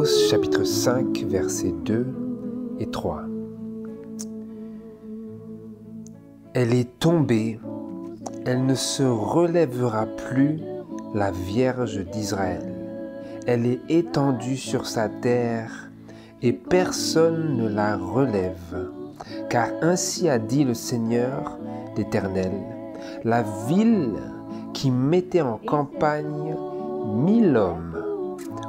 Amos chapitre 5 versets 2 et 3. Elle est tombée, elle ne se relèvera plus, la Vierge d'Israël. Elle est étendue sur sa terre et personne ne la relève. Car ainsi a dit le Seigneur l'Éternel, la ville qui mettait en campagne 1000 hommes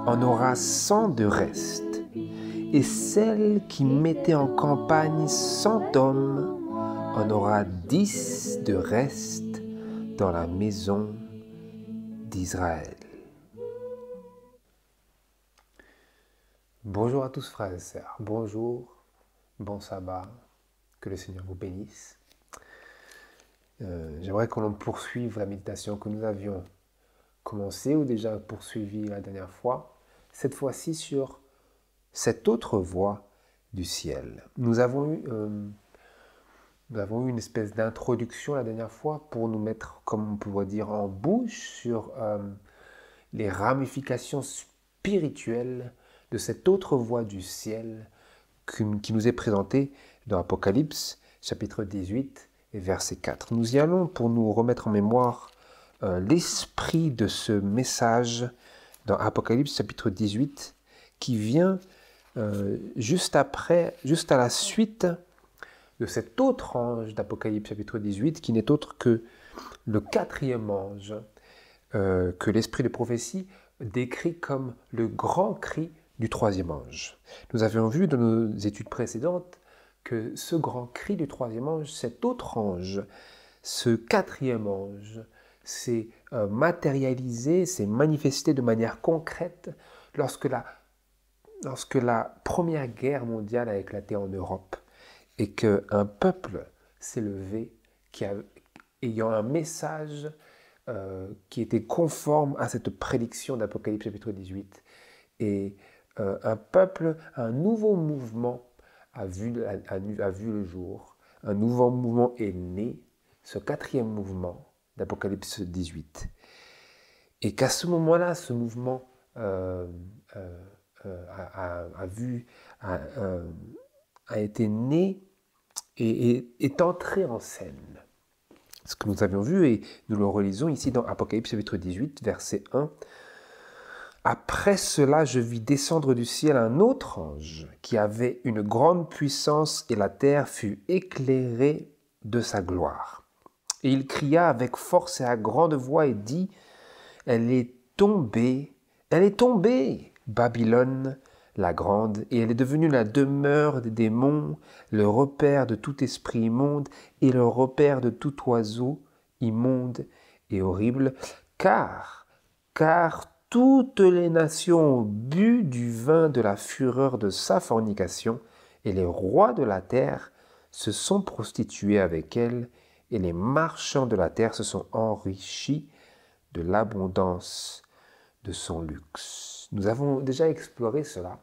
en aura 100 de reste, et celle qui mettait en campagne 100 hommes en aura 10 de reste dans la maison d'Israël. Bonjour à tous frères et sœurs, bonjour, bon sabbat, que le Seigneur vous bénisse. J'aimerais que l'on poursuive la méditation que nous avions commencée ou déjà poursuivie la dernière fois, cette fois-ci sur cette autre voie du ciel. Nous avons eu une espèce d'introduction la dernière fois pour nous mettre, comme on pourrait dire, en bouche sur les ramifications spirituelles de cette autre voie du ciel qui nous est présentée dans Apocalypse, chapitre 18 et verset 4. Nous y allons pour nous remettre en mémoire l'esprit de ce message dans Apocalypse, chapitre 18, qui vient juste à la suite de cet autre ange d'Apocalypse, chapitre 18, qui n'est autre que le quatrième ange, que l'esprit de prophétie décrit comme le grand cri du troisième ange. Nous avions vu dans nos études précédentes que ce grand cri du troisième ange, cet autre ange, ce quatrième ange, s'est matérialisé, s'est manifesté de manière concrète lorsque la Première Guerre mondiale a éclaté en Europe et qu'un peuple s'est levé ayant un message qui était conforme à cette prédiction d'Apocalypse chapitre 18. Et un nouveau mouvement a vu le jour. Un nouveau mouvement est né, ce quatrième mouvement d'Apocalypse 18. Et qu'à ce moment-là, ce mouvement a été né et est entré en scène. Ce que nous avions vu, et nous le relisons ici dans Apocalypse chapitre 18, verset 1. Après cela, je vis descendre du ciel un autre ange qui avait une grande puissance et la terre fut éclairée de sa gloire. Et il cria avec force et à grande voix et dit, « Elle est tombée, Babylone la grande, et elle est devenue la demeure des démons, le repère de tout esprit immonde et le repère de tout oiseau immonde et horrible, car toutes les nations ont bu du vin de la fureur de sa fornication, et les rois de la terre se sont prostitués avec elle, et les marchands de la terre se sont enrichis de l'abondance de son luxe. » Nous avons déjà exploré cela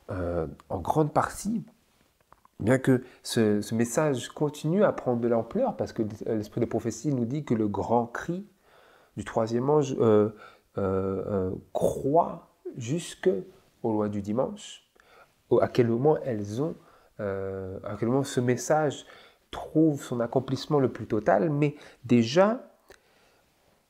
en grande partie, bien que ce message continue à prendre de l'ampleur, parce que l'esprit de prophétie nous dit que le grand cri du troisième ange croît jusqu'aux lois du dimanche, à quel moment ce message trouve son accomplissement le plus total, mais déjà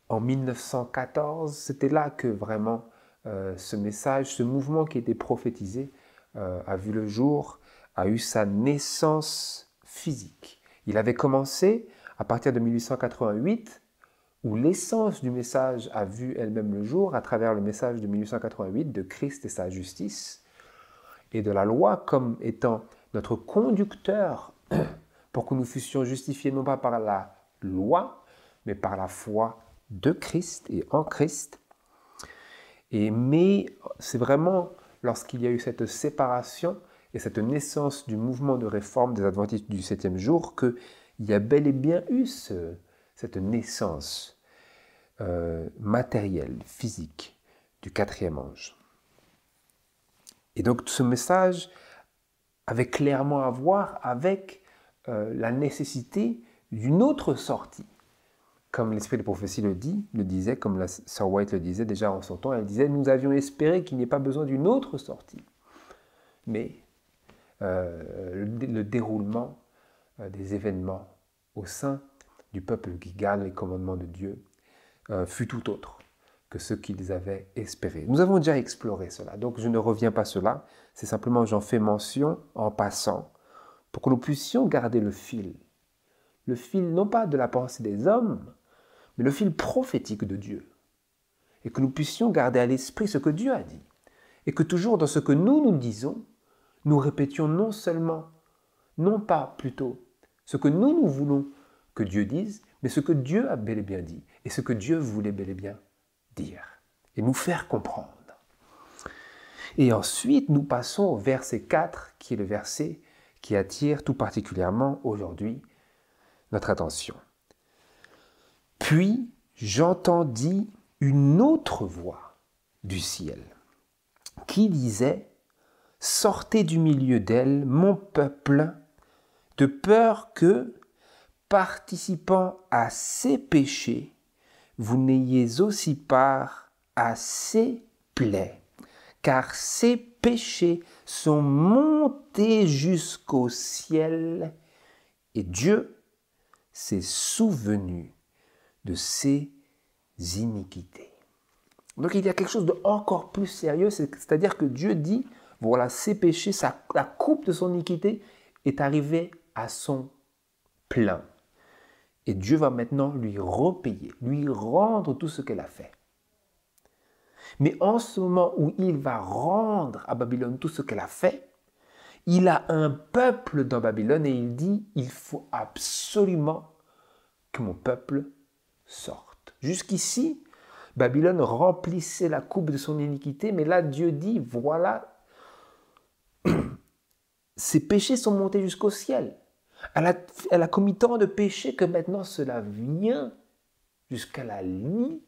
en 1914, c'était là que vraiment ce message, ce mouvement qui était prophétisé a vu le jour, a eu sa naissance physique. Il avait commencé à partir de 1888, où l'essence du message a vu elle-même le jour à travers le message de 1888 de Christ et sa justice, et de la loi comme étant notre conducteur pour que nous fussions justifiés non pas par la loi, mais par la foi de Christ et en Christ. Mais c'est vraiment lorsqu'il y a eu cette séparation et cette naissance du mouvement de réforme des adventistes du 7e jour qu'il y a bel et bien eu cette naissance matérielle, physique du quatrième ange. Et donc ce message avait clairement à voir avec la nécessité d'une autre sortie comme l'esprit de prophétie le disait, comme la sœur White le disait déjà en son temps, elle disait « Nous avions espéré qu'il n'y ait pas besoin d'une autre sortie. » Mais le déroulement des événements au sein du peuple qui garde les commandements de Dieu fut tout autre que ce qu'ils avaient espéré. Nous avons déjà exploré cela, donc je ne reviens pas sur cela, c'est simplement j'en fais mention en passant pour que nous puissions garder le fil non pas de la pensée des hommes, mais le fil prophétique de Dieu, et que nous puissions garder à l'esprit ce que Dieu a dit, et que toujours dans ce que nous disons, nous répétions non pas plutôt ce que nous voulons que Dieu dise, mais ce que Dieu a bel et bien dit, et ce que Dieu voulait bel et bien dire, et nous faire comprendre. Et ensuite, nous passons au verset 4, qui est le verset qui attire tout particulièrement aujourd'hui notre attention. Puis j'entendis une autre voix du ciel qui disait « Sortez du milieu d'elle, mon peuple, de peur que, participant à ses péchés, vous n'ayez aussi part à ses plaies, car ses péchés sont montés jusqu'au ciel, et Dieu s'est souvenu de ses iniquités. » Donc il y a quelque chose d'encore plus sérieux, c'est-à-dire que Dieu dit, voilà, ses péchés, la coupe de son iniquité est arrivée à son plein. Et Dieu va maintenant lui repayer, lui rendre tout ce qu'elle a fait. Mais en ce moment où il va rendre à Babylone tout ce qu'elle a fait, il a un peuple dans Babylone et il dit, il faut absolument que mon peuple sorte. Jusqu'ici, Babylone remplissait la coupe de son iniquité, mais là Dieu dit, voilà, ses péchés sont montés jusqu'au ciel. Elle a commis tant de péchés que maintenant cela vient jusqu'à la lie,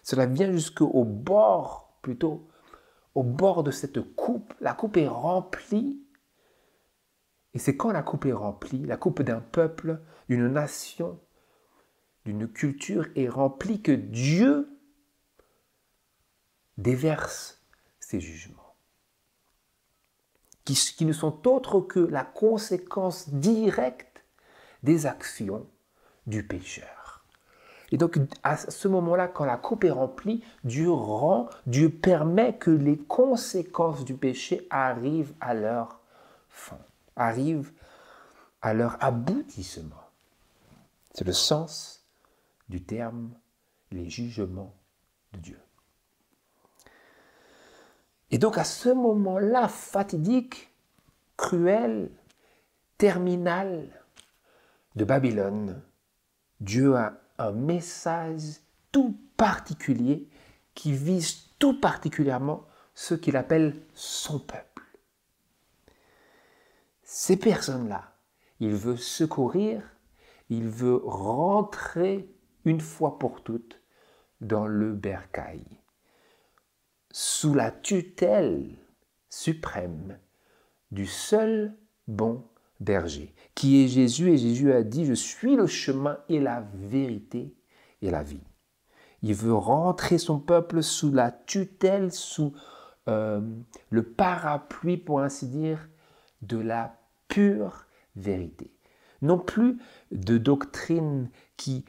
cela vient jusqu'au bord, plutôt, au bord de cette coupe. La coupe est remplie. Et c'est quand la coupe est remplie, la coupe d'un peuple, d'une nation, d'une culture est remplie que Dieu déverse ses jugements, qui ne sont autres que la conséquence directe des actions du pécheur. Et donc, à ce moment-là, quand la coupe est remplie, Dieu permet que les conséquences du péché arrivent à leur fin, arrivent à leur aboutissement. C'est le sens du terme, les jugements de Dieu. Et donc à ce moment-là, fatidique, cruel, terminal de Babylone, Dieu a un message tout particulier qui vise tout particulièrement ceux qu'il appelle son peuple. Ces personnes-là, il veut secourir, il veut rentrer une fois pour toutes dans le bercail, sous la tutelle suprême du seul bon berger, qui est Jésus, et Jésus a dit « Je suis le chemin et la vérité et la vie ». Il veut rentrer son peuple sous la tutelle, sous le parapluie, pour ainsi dire, de la pure vérité. Non plus de doctrines qui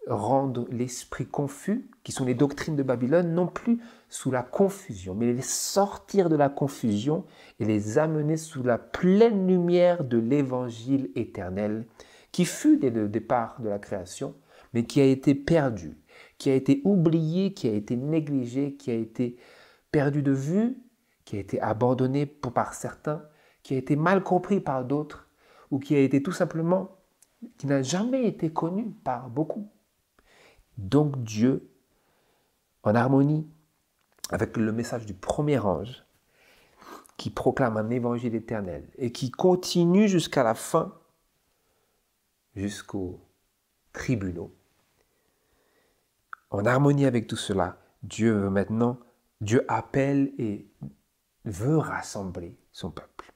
rendent l'esprit confus, qui sont les doctrines de Babylone, non plus sous la confusion, mais les sortir de la confusion et les amener sous la pleine lumière de l'évangile éternel, qui fut dès le départ de la création, mais qui a été perdu, qui a été oublié, qui a été négligé, qui a été perdu de vue, qui a été abandonné par certains, qui a été mal compris par d'autres, ou qui a été tout simplement, qui n'a jamais été connu par beaucoup. Donc Dieu, en harmonie avec le message du premier ange, qui proclame un évangile éternel et qui continue jusqu'à la fin, jusqu'aux tribunaux. En harmonie avec tout cela, Dieu appelle et veut rassembler son peuple.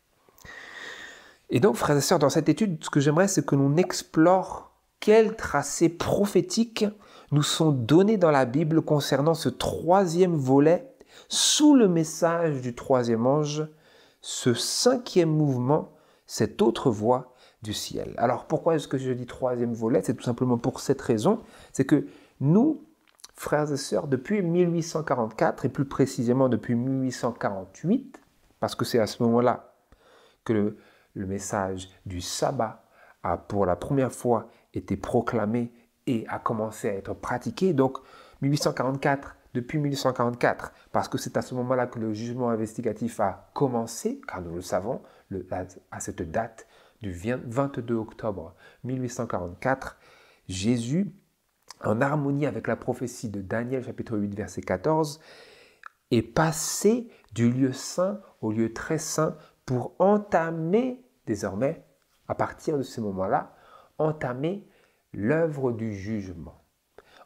Et donc, frères et sœurs, dans cette étude, ce que j'aimerais, c'est que l'on explore quels tracés prophétiques nous sont donnés dans la Bible concernant ce troisième volet sous le message du troisième ange, ce cinquième mouvement, cette autre voix du ciel. Alors pourquoi est-ce que je dis troisième volet? C'est tout simplement pour cette raison, c'est que nous, frères et sœurs, depuis 1844 et plus précisément depuis 1848, parce que c'est à ce moment-là que le message du sabbat a pour la première fois été proclamé et a commencé à être pratiqué. Donc 1844, depuis 1844, parce que c'est à ce moment-là que le jugement investigatif a commencé, car nous le savons, à cette date du 22 octobre 1844, Jésus, en harmonie avec la prophétie de Daniel chapitre 8 verset 14, est passé du lieu saint au lieu très saint pour entamer désormais, à partir de ce moment-là, entamer l'œuvre du jugement,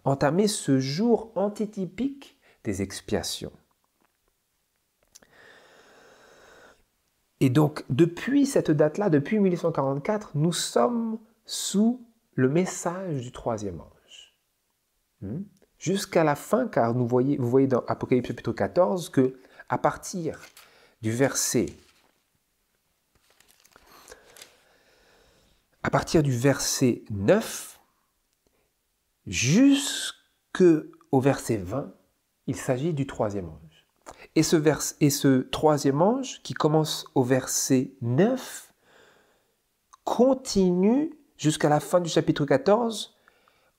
entamer ce jour antitypique des expiations. Et donc, depuis cette date-là, depuis 1844, nous sommes sous le message du troisième ange. Jusqu'à la fin, car vous voyez dans Apocalypse chapitre 14 que à partir du verset 9 jusqu'au verset 20, il s'agit du troisième ange. Et ce troisième ange, qui commence au verset 9, continue jusqu'à la fin du chapitre 14,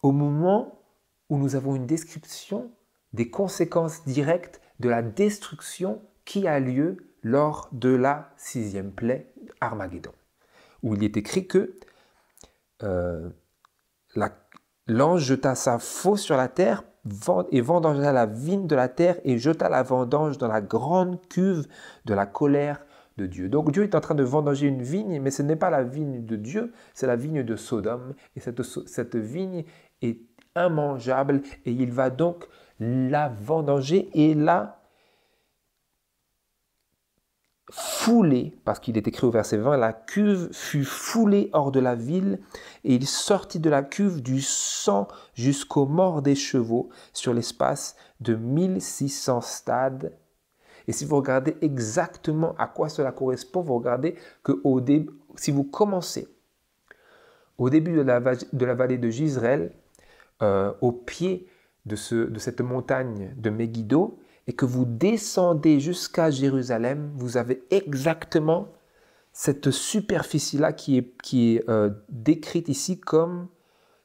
au moment où nous avons une description des conséquences directes de la destruction qui a lieu lors de la 6e plaie, Armageddon, où il est écrit que l'ange jeta sa faux sur la terre et vendangea la vigne de la terre et jeta la vendange dans la grande cuve de la colère de Dieu. Donc Dieu est en train de vendanger une vigne, mais ce n'est pas la vigne de Dieu, c'est la vigne de Sodome. Et cette vigne est immangeable et il va donc la vendanger et la foulée, parce qu'il est écrit au verset 20, la cuve fut foulée hors de la ville et il sortit de la cuve du sang jusqu'aux morts des chevaux sur l'espace de 1600 stades. Et si vous regardez exactement à quoi cela correspond, vous regardez que si vous commencez au début de la vallée de Jezreel, au pied de cette montagne de Megiddo, et que vous descendez jusqu'à Jérusalem, vous avez exactement cette superficie-là qui est décrite ici comme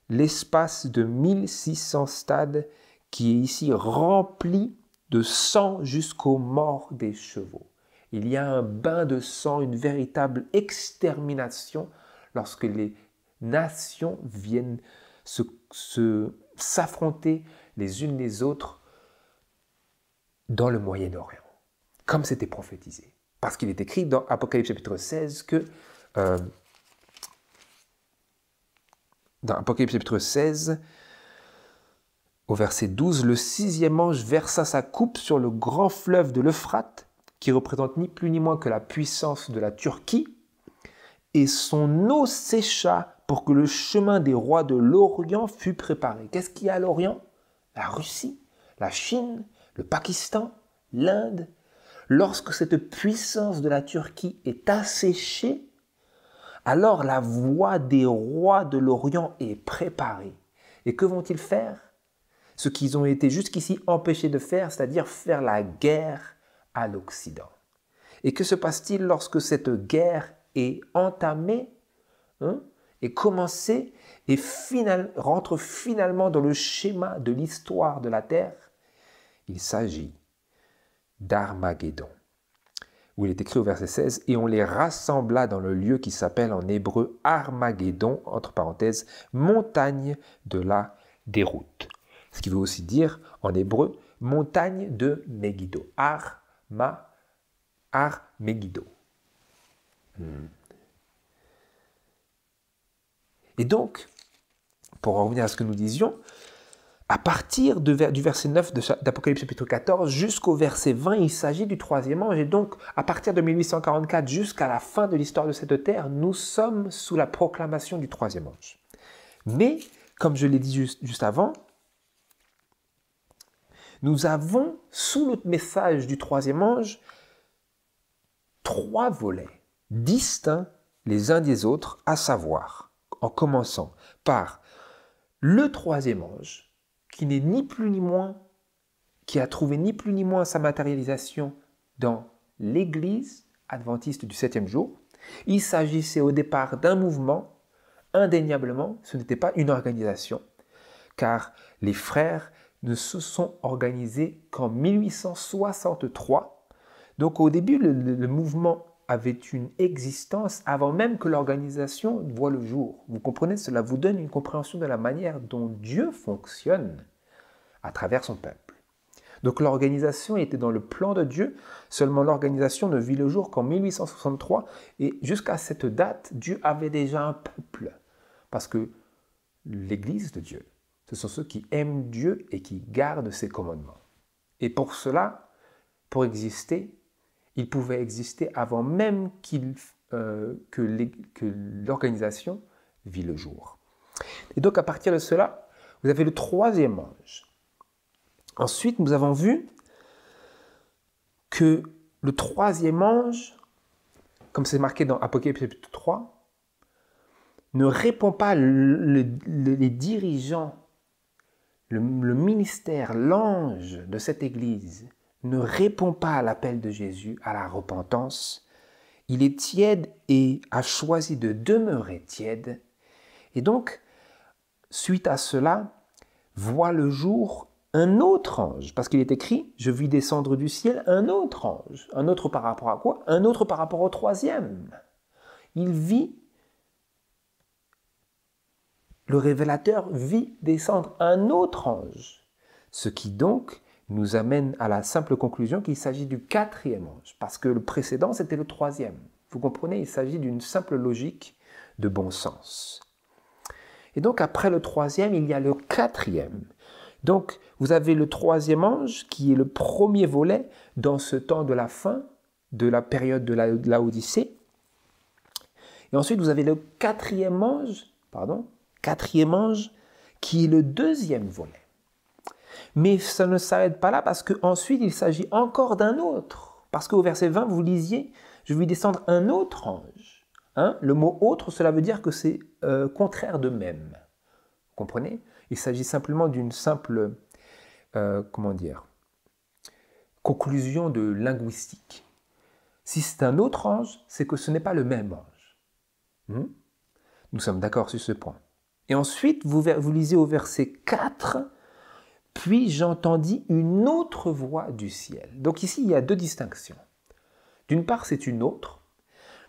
l'espace de 1600 stades qui est ici rempli de sang jusqu'aux morts des chevaux. Il y a un bain de sang, une véritable extermination lorsque les nations viennent s'affronter les unes les autres dans le Moyen-Orient, comme c'était prophétisé. Parce qu'il est écrit dans Apocalypse chapitre 16 que, dans Apocalypse chapitre 16, au verset 12, le 6e ange versa sa coupe sur le grand fleuve de l'Euphrate, qui représente ni plus ni moins que la puissance de la Turquie, et son eau sécha pour que le chemin des rois de l'Orient fût préparé. Qu'est-ce qu'il y a à l'Orient? La Russie, la Chine, le Pakistan, l'Inde. Lorsque cette puissance de la Turquie est asséchée, alors la voie des rois de l'Orient est préparée. Et que vont-ils faire? Ce qu'ils ont été jusqu'ici empêchés de faire, c'est-à-dire faire la guerre à l'Occident. Et que se passe-t-il lorsque cette guerre est entamée, est commencée et rentre finalement dans le schéma de l'histoire de la Terre? Il s'agit d'Armageddon, où il est écrit au verset 16, « Et on les rassembla dans le lieu qui s'appelle en hébreu Armageddon, entre parenthèses, montagne de la déroute. » Ce qui veut aussi dire, en hébreu, montagne de Megiddo. Megiddo. Et donc, pour en revenir à ce que nous disions, à partir du verset 9 d'Apocalypse chapitre 14 jusqu'au verset 20, il s'agit du troisième ange. Et donc, à partir de 1844 jusqu'à la fin de l'histoire de cette terre, nous sommes sous la proclamation du troisième ange. Mais, comme je l'ai dit juste avant, nous avons, sous le message du troisième ange, 3 volets distincts les uns des autres, à savoir, en commençant par le troisième ange, qui n'est ni plus ni moins, qui a trouvé ni plus ni moins sa matérialisation dans l'Église adventiste du 7e jour. Il s'agissait au départ d'un mouvement. Indéniablement, ce n'était pas une organisation, car les frères ne se sont organisés qu'en 1863. Donc au début, le mouvement avait une existence avant même que l'organisation voie le jour. Vous comprenez, cela vous donne une compréhension de la manière dont Dieu fonctionne à travers son peuple. Donc l'organisation était dans le plan de Dieu, seulement l'organisation ne vit le jour qu'en 1863, et jusqu'à cette date, Dieu avait déjà un peuple. Parce que l'Église de Dieu, ce sont ceux qui aiment Dieu et qui gardent ses commandements. Et pour cela, pour exister, il pouvait exister avant même que l'organisation vit le jour. Et donc à partir de cela, vous avez le troisième ange. Ensuite, nous avons vu que le troisième ange, comme c'est marqué dans Apocalypse chapitre 3, ne répond pas, les dirigeants, le ministère, l'ange de cette église, ne répond pas à l'appel de Jésus, à la repentance. Il est tiède et a choisi de demeurer tiède. Et donc, suite à cela, voit le jour un autre ange, parce qu'il est écrit, je vis descendre du ciel un autre ange. Un autre par rapport à quoi? Un autre par rapport au troisième. Il vit, le révélateur vit descendre un autre ange. Ce qui donc nous amène à la simple conclusion qu'il s'agit du quatrième ange, parce que le précédent c'était le troisième. Vous comprenez, il s'agit d'une simple logique de bon sens. Et donc après le troisième, il y a le quatrième. Donc, vous avez le troisième ange qui est le premier volet dans ce temps de la fin, de la période de l'Odyssée. Et ensuite, vous avez le quatrième ange qui est le deuxième volet. Mais ça ne s'arrête pas là parce qu'ensuite, il s'agit encore d'un autre. Parce qu'au verset 20, vous lisiez, je vis descendre un autre ange. Le mot autre, cela veut dire que c'est contraire de même. Vous comprenez? Il s'agit simplement d'une simple, conclusion de linguistique. Si c'est un autre ange, c'est que ce n'est pas le même ange. Nous sommes d'accord sur ce point. Et ensuite, vous lisez au verset 4, « Puis j'entendis une autre voix du ciel ». Donc ici, il y a 2 distinctions. D'une part, c'est une autre,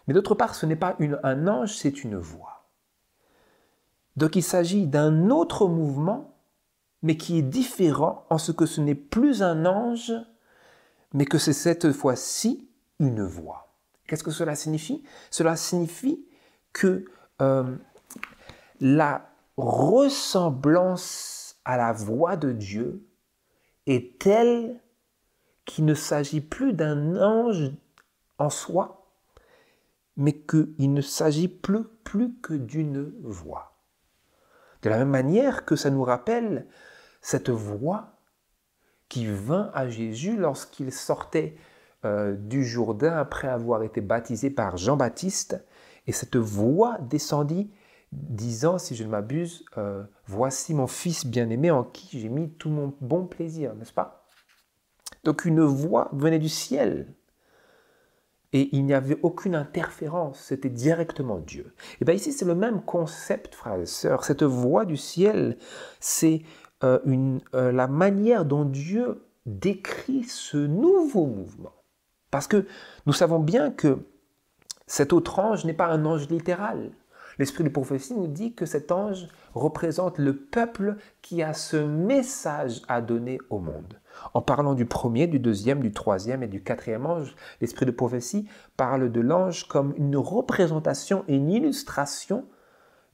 mais d'autre part, ce n'est pas un ange, c'est une voix. Donc il s'agit d'un autre mouvement, mais qui est différent en ce que ce n'est plus un ange, mais que c'est cette fois-ci une voix. Qu'est-ce que cela signifie? Cela signifie que la ressemblance à la voix de Dieu est telle qu'il ne s'agit plus d'un ange en soi, mais qu'il ne s'agit plus que d'une voix. De la même manière que ça nous rappelle cette voix qui vint à Jésus lorsqu'il sortait du Jourdain après avoir été baptisé par Jean-Baptiste. Et cette voix descendit disant, si je ne m'abuse, « Voici mon fils bien-aimé en qui j'ai mis tout mon bon plaisir », n'est-ce pas? Donc une voix venait du ciel. Et il n'y avait aucune interférence, c'était directement Dieu. Et bien ici, c'est le même concept, frères et sœurs. Cette voix du ciel, c'est la manière dont Dieu décrit ce nouveau mouvement. Parce que nous savons bien que cet autre ange n'est pas un ange littéral. L'esprit de prophétie nous dit que cet ange représente le peuple qui a ce message à donner au monde. En parlant du premier, du deuxième, du troisième et du quatrième ange, l'esprit de prophétie parle de l'ange comme une représentation et une illustration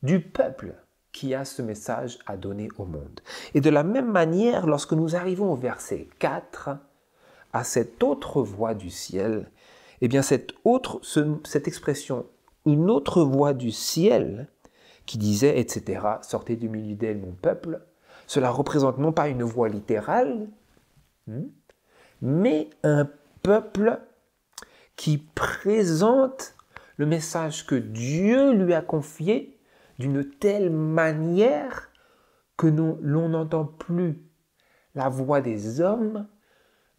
du peuple qui a ce message à donner au monde. Et de la même manière, lorsque nous arrivons au verset 4, à cette autre voix du ciel, eh bien cette expression, une autre voix du ciel, qui disait, etc., « Sortez du milieu d'elle, mon peuple », cela représente non pas une voix littérale, mais un peuple qui présente le message que Dieu lui a confié d'une telle manière que l'on n'entend plus la voix des hommes,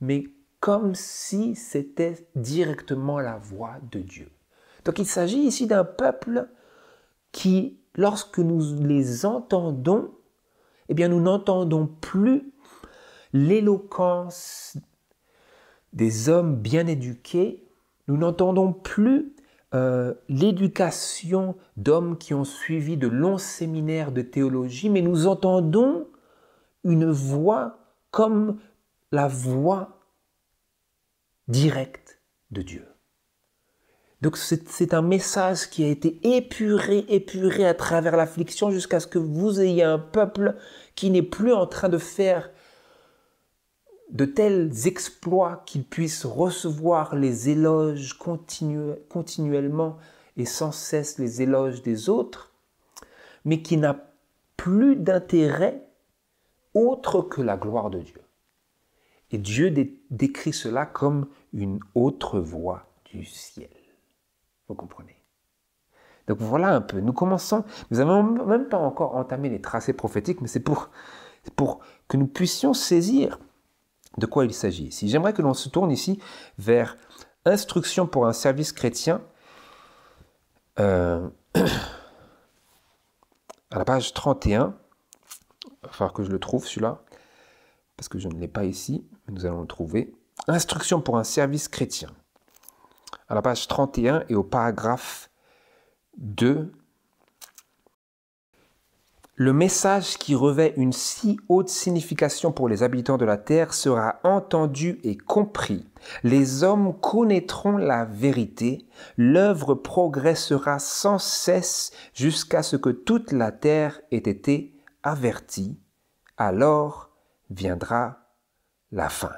mais comme si c'était directement la voix de Dieu. Donc il s'agit ici d'un peuple qui, lorsque nous les entendons, eh bien nous n'entendons plus l'éloquence des hommes bien éduqués, nous n'entendons plus l'éducation d'hommes qui ont suivi de longs séminaires de théologie, mais nous entendons une voix comme la voix directe de Dieu. Donc c'est un message qui a été épuré à travers l'affliction jusqu'à ce que vous ayez un peuple qui n'est plus en train de faire de tels exploits qu'il puisse recevoir les éloges continuellement et sans cesse les éloges des autres, mais qui n'a plus d'intérêt autre que la gloire de Dieu. Et Dieu décrit cela comme une autre voix du ciel. Vous comprenez? Donc voilà un peu, nous n'avons même pas encore entamé les tracés prophétiques, mais c'est pour que nous puissions saisir de quoi il s'agit ici. J'aimerais que l'on se tourne ici vers Instruction pour un service chrétien, à la page 31. Il va falloir que je le trouve celui-là, parce que je ne l'ai pas ici, mais nous allons le trouver. Instruction pour un service chrétien, à la page 31 et au paragraphe 2. Le message qui revêt une si haute signification pour les habitants de la terre sera entendu et compris. Les hommes connaîtront la vérité. L'œuvre progressera sans cesse jusqu'à ce que toute la terre ait été avertie. Alors viendra la fin.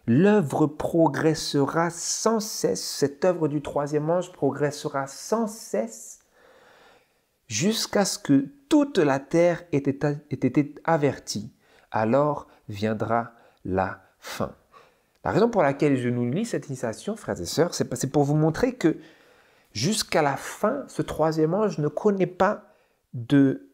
L'œuvre progressera sans cesse. Cette œuvre du troisième ange progressera sans cesse jusqu'à ce que toute la terre ait été avertie. Alors viendra la fin. La raison pour laquelle je nous lis cette initiation, frères et sœurs, c'est pour vous montrer que jusqu'à la fin, ce troisième ange ne connaît pas de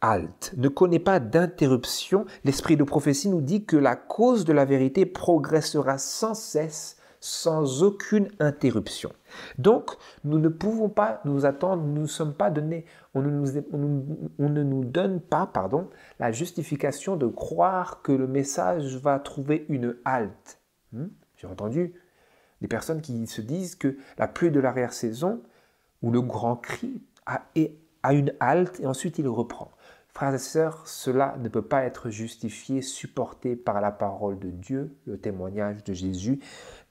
halte, ne connaît pas d'interruption. L'esprit de prophétie nous dit que la cause de la vérité progressera sans cesse, sans aucune interruption. Donc, nous ne pouvons pas nous attendre, nous ne sommes pas donnés, on ne nous donne pas, la justification de croire que le message va trouver une halte. J'ai entendu des personnes qui se disent que la pluie de l'arrière-saison ou le grand cri a une halte et ensuite il reprend. Frères et sœurs, cela ne peut pas être justifié, supporté par la parole de Dieu, le témoignage de Jésus.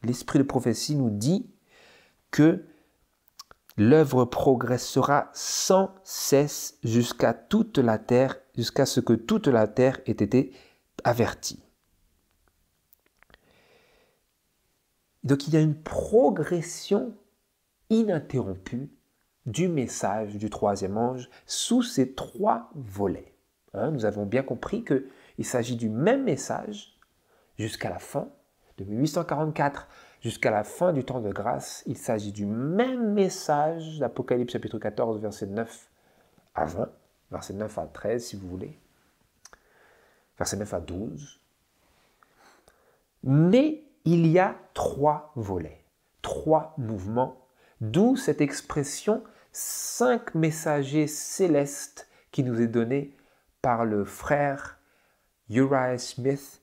L'esprit de prophétie nous dit que l'œuvre progressera sans cesse jusqu'à toute la terre, jusqu'à ce que toute la terre ait été avertie. Donc il y a une progression ininterrompue du message du troisième ange sous ces trois volets. Nous avons bien compris qu'il s'agit du même message jusqu'à la fin, de 1844 jusqu'à la fin du temps de grâce. Il s'agit du même message d'Apocalypse chapitre 14, verset 9 à 20, verset 9 à 13 si vous voulez, verset 9 à 12. Mais il y a trois volets, trois mouvements, d'où cette expression 5 messagers célestes qui nous est donnée par le frère Uriah Smith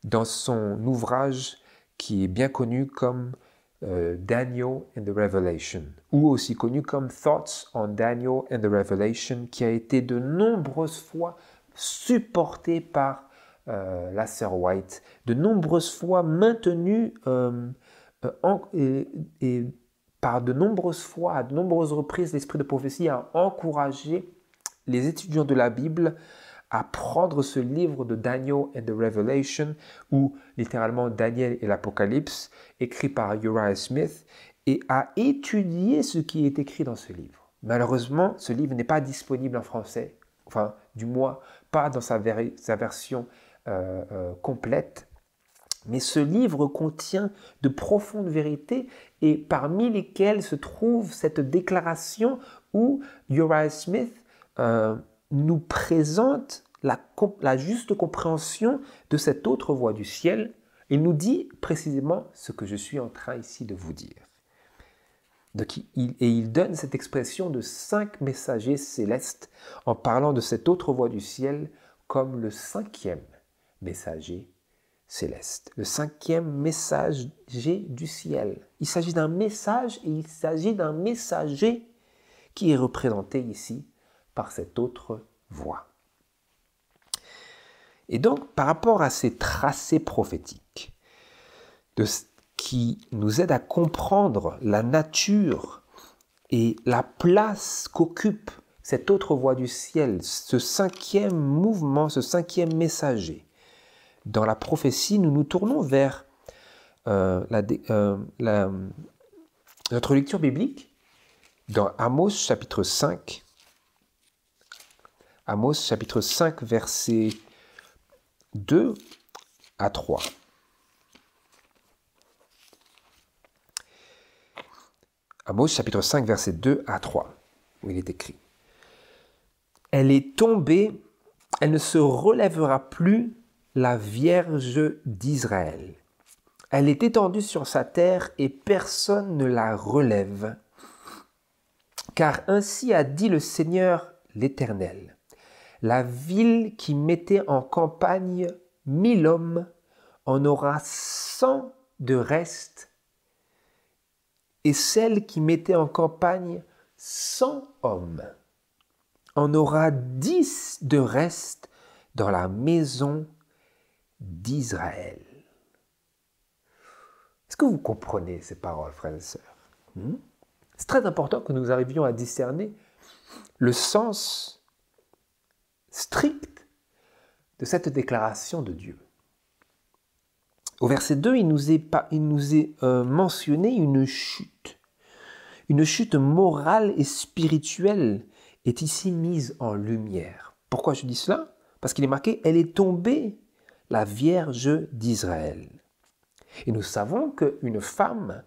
dans son ouvrage qui est bien connu comme Daniel and the Revelation, ou aussi connu comme Thoughts on Daniel and the Revelation, qui a été de nombreuses fois supporté par la sœur White, de nombreuses fois maintenu et par de nombreuses fois, à de nombreuses reprises, l'esprit de prophétie a encouragé les étudiants de la Bible à prendre ce livre de Daniel and the Revelation, ou littéralement Daniel et l'Apocalypse, écrit par Uriah Smith, et à étudier ce qui est écrit dans ce livre. Malheureusement, ce livre n'est pas disponible en français, enfin, du moins, pas dans sa version complète. Mais ce livre contient de profondes vérités et parmi lesquelles se trouve cette déclaration où Uriah Smith nous présente la juste compréhension de cette autre voix du ciel. Il nous dit précisément ce que je suis en train ici de vous dire. Donc, il donne cette expression de 5 messagers célestes en parlant de cette autre voix du ciel comme le 5e messager céleste, le 5e messager du ciel. Il s'agit d'un message et il s'agit d'un messager qui est représenté ici par cette autre voix. Et donc, par rapport à ces tracés prophétiques qui nous aident à comprendre la nature et la place qu'occupe cette autre voix du ciel, ce 5e mouvement, ce 5e messager, dans la prophétie, nous nous tournons vers notre lecture biblique dans Amos chapitre 5. Amos chapitre 5, versets 2 à 3. Amos chapitre 5, versets 2 à 3, où il est écrit « Elle est tombée, elle ne se relèvera plus, la Vierge d'Israël. Elle est étendue sur sa terre et personne ne la relève. Car ainsi a dit le Seigneur l'Éternel. La ville qui mettait en campagne 1000 hommes en aura 100 de reste, et celle qui mettait en campagne 100 hommes en aura 10 de reste dans la maison d'Israël. » Est-ce que vous comprenez ces paroles, frères et sœurs? C'est très important que nous arrivions à discerner le sens strict de cette déclaration de Dieu. Au verset 2, il nous est mentionné une chute. Une chute morale et spirituelle est ici mise en lumière. Pourquoi je dis cela? Parce qu'il est marqué « Elle est tombée, la Vierge d'Israël ». Et nous savons qu'une femme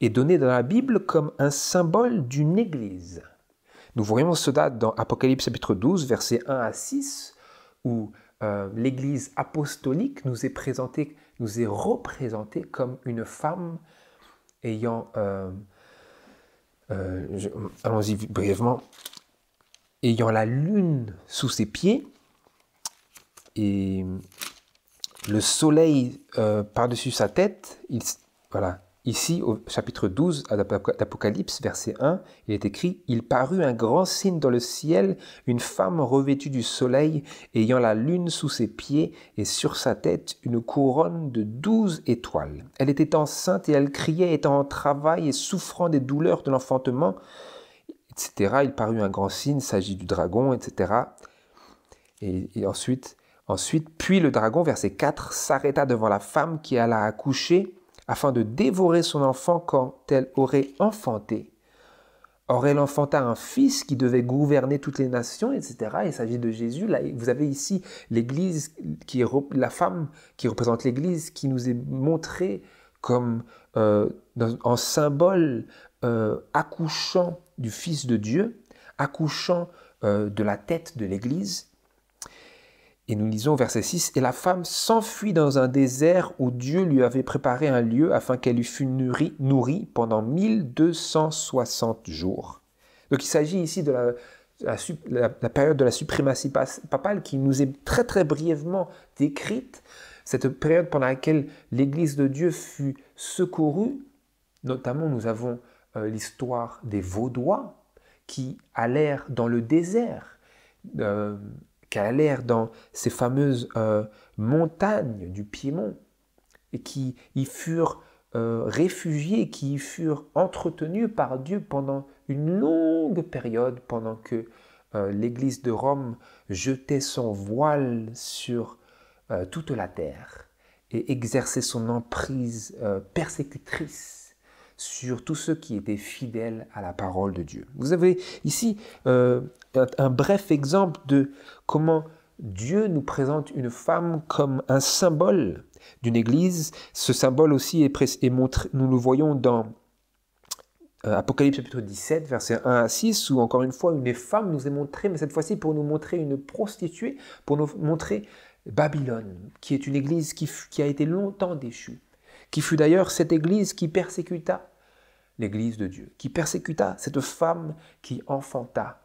est donnée dans la Bible comme un symbole d'une église. Nous voyons cela dans Apocalypse chapitre 12, versets 1 à 6, où l'église apostolique nous est représentée comme une femme ayant, allons-y brièvement, ayant la lune sous ses pieds et le soleil par-dessus sa tête. Voilà. Ici, au chapitre 12 d'Apocalypse, verset 1, il est écrit « Il parut un grand signe dans le ciel, une femme revêtue du soleil, ayant la lune sous ses pieds, et sur sa tête une couronne de 12 étoiles. Elle était enceinte et elle criait, étant en travail et souffrant des douleurs de l'enfantement, etc. Il parut un grand signe, il s'agit du dragon, etc. » Et ensuite, puis le dragon, verset 4, s'arrêta devant la femme qui alla accoucher, afin de dévorer son enfant quand elle aurait enfanté. Or, elle enfanta un fils qui devait gouverner toutes les nations, etc. Il s'agit de Jésus. Là, vous avez ici l'Église, la femme qui représente l'Église, qui nous est montrée comme en symbole accouchant du Fils de Dieu, accouchant de la tête de l'Église. Et nous lisons verset 6, « Et la femme s'enfuit dans un désert où Dieu lui avait préparé un lieu afin qu'elle lui fût nourrie pendant 1260 jours. » Donc il s'agit ici de la période de la suprématie papale qui nous est très très brièvement décrite, cette période pendant laquelle l'Église de Dieu fut secourue. Notamment, nous avons l'histoire des Vaudois qui allèrent dans le désert, qui allèrent dans ces fameuses montagnes du Piémont et qui y furent réfugiés, qui y furent entretenus par Dieu pendant une longue période, pendant que l'Église de Rome jetait son voile sur toute la terre et exerçait son emprise persécutrice sur tous ceux qui étaient fidèles à la parole de Dieu. Vous avez ici un bref exemple de comment Dieu nous présente une femme comme un symbole d'une église. Ce symbole aussi est montré, nous le voyons dans Apocalypse chapitre 17, versets 1 à 6, où encore une fois, une femme nous est montrée, mais cette fois-ci pour nous montrer une prostituée, pour nous montrer Babylone, qui est une église qui a été longtemps déchue, qui fut d'ailleurs cette église qui persécuta l'église de Dieu, qui persécuta cette femme qui enfanta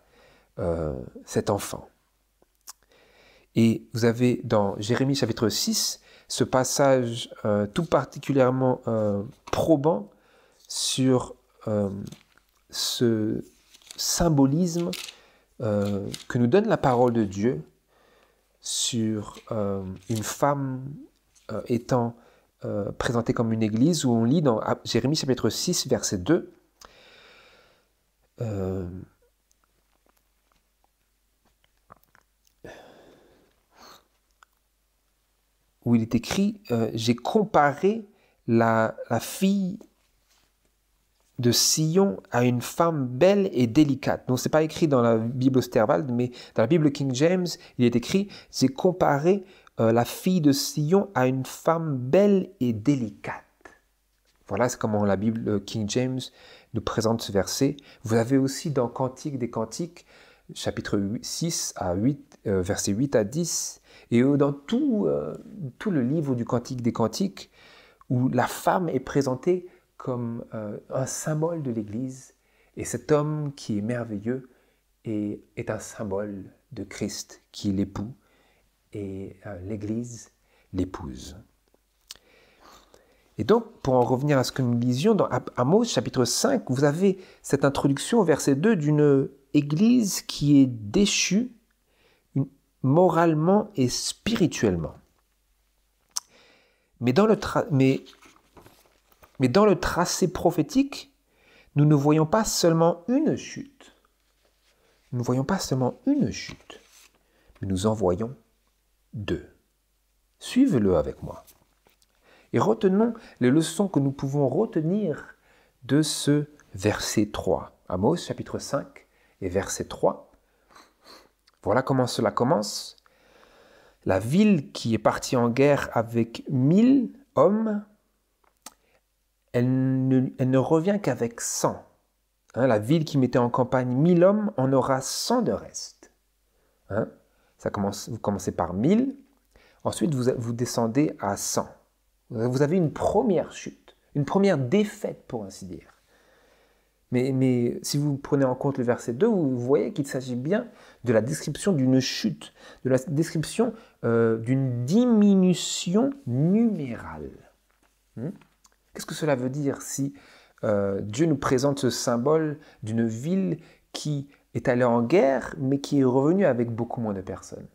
cet enfant. Et vous avez dans Jérémie chapitre 6, ce passage tout particulièrement probant sur ce symbolisme que nous donne la parole de Dieu sur une femme étant présentée comme une église, où on lit dans Jérémie chapitre 6, verset 2, où il est écrit « J'ai comparé la fille de Sion à une femme belle et délicate. » Donc, ce n'est pas écrit dans la Bible Osterwald, mais dans la Bible King James, il est écrit « J'ai comparé la fille de Sion à une femme belle et délicate. » Voilà, c'est comment la Bible King James nous présente ce verset. Vous avez aussi dans Cantique des Cantiques, chapitre 6 à 8, versets 8 à 10, et dans tout le livre du Cantique des Cantiques, où la femme est présentée comme un symbole de l'Église, et cet homme qui est merveilleux est un symbole de Christ, qui est l'époux, et l'Église l'épouse. Et donc, pour en revenir à ce que nous lisions, dans Amos chapitre 5, vous avez cette introduction au verset 2 d'une Église qui est déchue moralement et spirituellement. Mais dans le tracé prophétique, nous ne voyons pas seulement une chute. Nous ne voyons pas seulement une chute, mais nous en voyons deux. Suivez-le avec moi. Et retenons les leçons que nous pouvons retenir de ce verset 3. Amos chapitre 5 et verset 3. Voilà comment cela commence. La ville qui est partie en guerre avec 1000 hommes, elle ne revient qu'avec 100. La ville qui mettait en campagne 1000 hommes en aura 100 de reste. Vous commencez par 1000, ensuite vous descendez à 100. Vous avez une première chute, une première défaite pour ainsi dire. Mais si vous prenez en compte le verset 2, vous voyez qu'il s'agit bien de la description d'une chute, de la description d'une diminution numérale. Qu'est-ce que cela veut dire si Dieu nous présente ce symbole d'une ville qui est allée en guerre, mais qui est revenue avec beaucoup moins de personnes?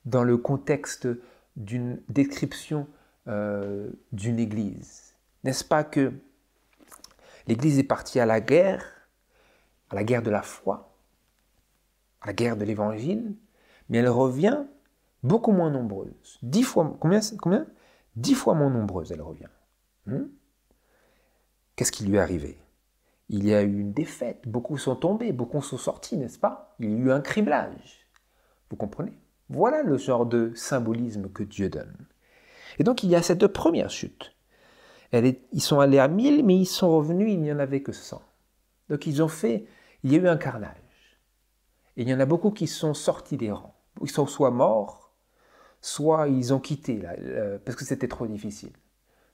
Dans le contexte d'une description d'une église. N'est-ce pas que l'église est partie à la guerre de la foi, à la guerre de l'évangile, mais elle revient beaucoup moins nombreuse. 10 fois, combien 10 fois moins nombreuse elle revient. Qu'est-ce qui lui est arrivé? Il y a eu une défaite, beaucoup sont tombés, beaucoup sont sortis, n'est-ce pas? Il y a eu un criblage. Vous comprenez? Voilà le genre de symbolisme que Dieu donne. Et donc il y a cette première chute. Ils sont allés à 1000, mais ils sont revenus, il n'y en avait que 100. Donc il y a eu un carnage. Et il y en a beaucoup qui sont sortis des rangs. Ils sont soit morts, soit ils ont quitté, parce que c'était trop difficile.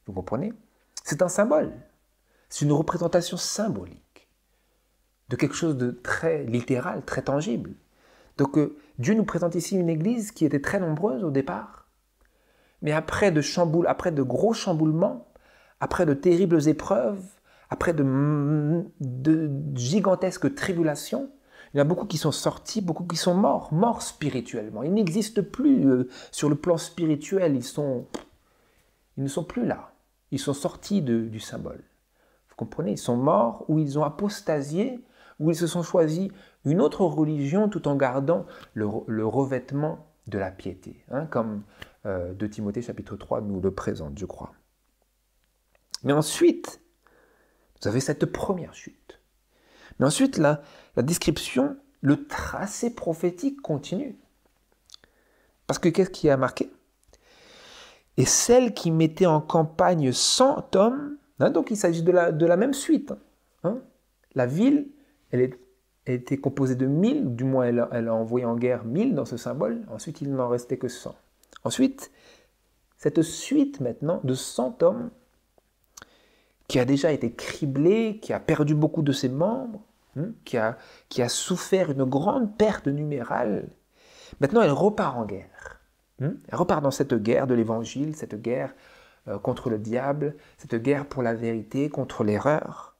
Vous comprenez? C'est un symbole. C'est une représentation symbolique de quelque chose de très littéral, très tangible. Donc Dieu nous présente ici une église qui était très nombreuse au départ, mais après de gros chamboulements, après de terribles épreuves, après de gigantesques tribulations, il y en a beaucoup qui sont sortis, beaucoup qui sont morts spirituellement. Ils n'existent plus sur le plan spirituel, ils ne sont plus là. Ils sont sortis du symbole. Vous comprenez? Ils sont morts ou ils ont apostasié, ou ils se sont choisis une autre religion tout en gardant le revêtement de la piété, comme 2 Timothée chapitre 3 nous le présente, je crois. Mais ensuite, Vous avez cette première chute. Mais ensuite, la description, le tracé prophétique continue. Parce que qu'est-ce qui a marqué? Et celle qui mettait en campagne 100 hommes, donc il s'agit de la même suite. La ville, elle était composée de 1000, du moins elle a envoyé en guerre 1000 dans ce symbole, ensuite il n'en restait que 100. Ensuite, cette suite maintenant de 100 hommes, qui a déjà été criblée, qui a perdu beaucoup de ses membres, qui a souffert une grande perte numérale, maintenant elle repart en guerre. Elle repart dans cette guerre de l'évangile, cette guerre contre le diable, cette guerre pour la vérité, contre l'erreur,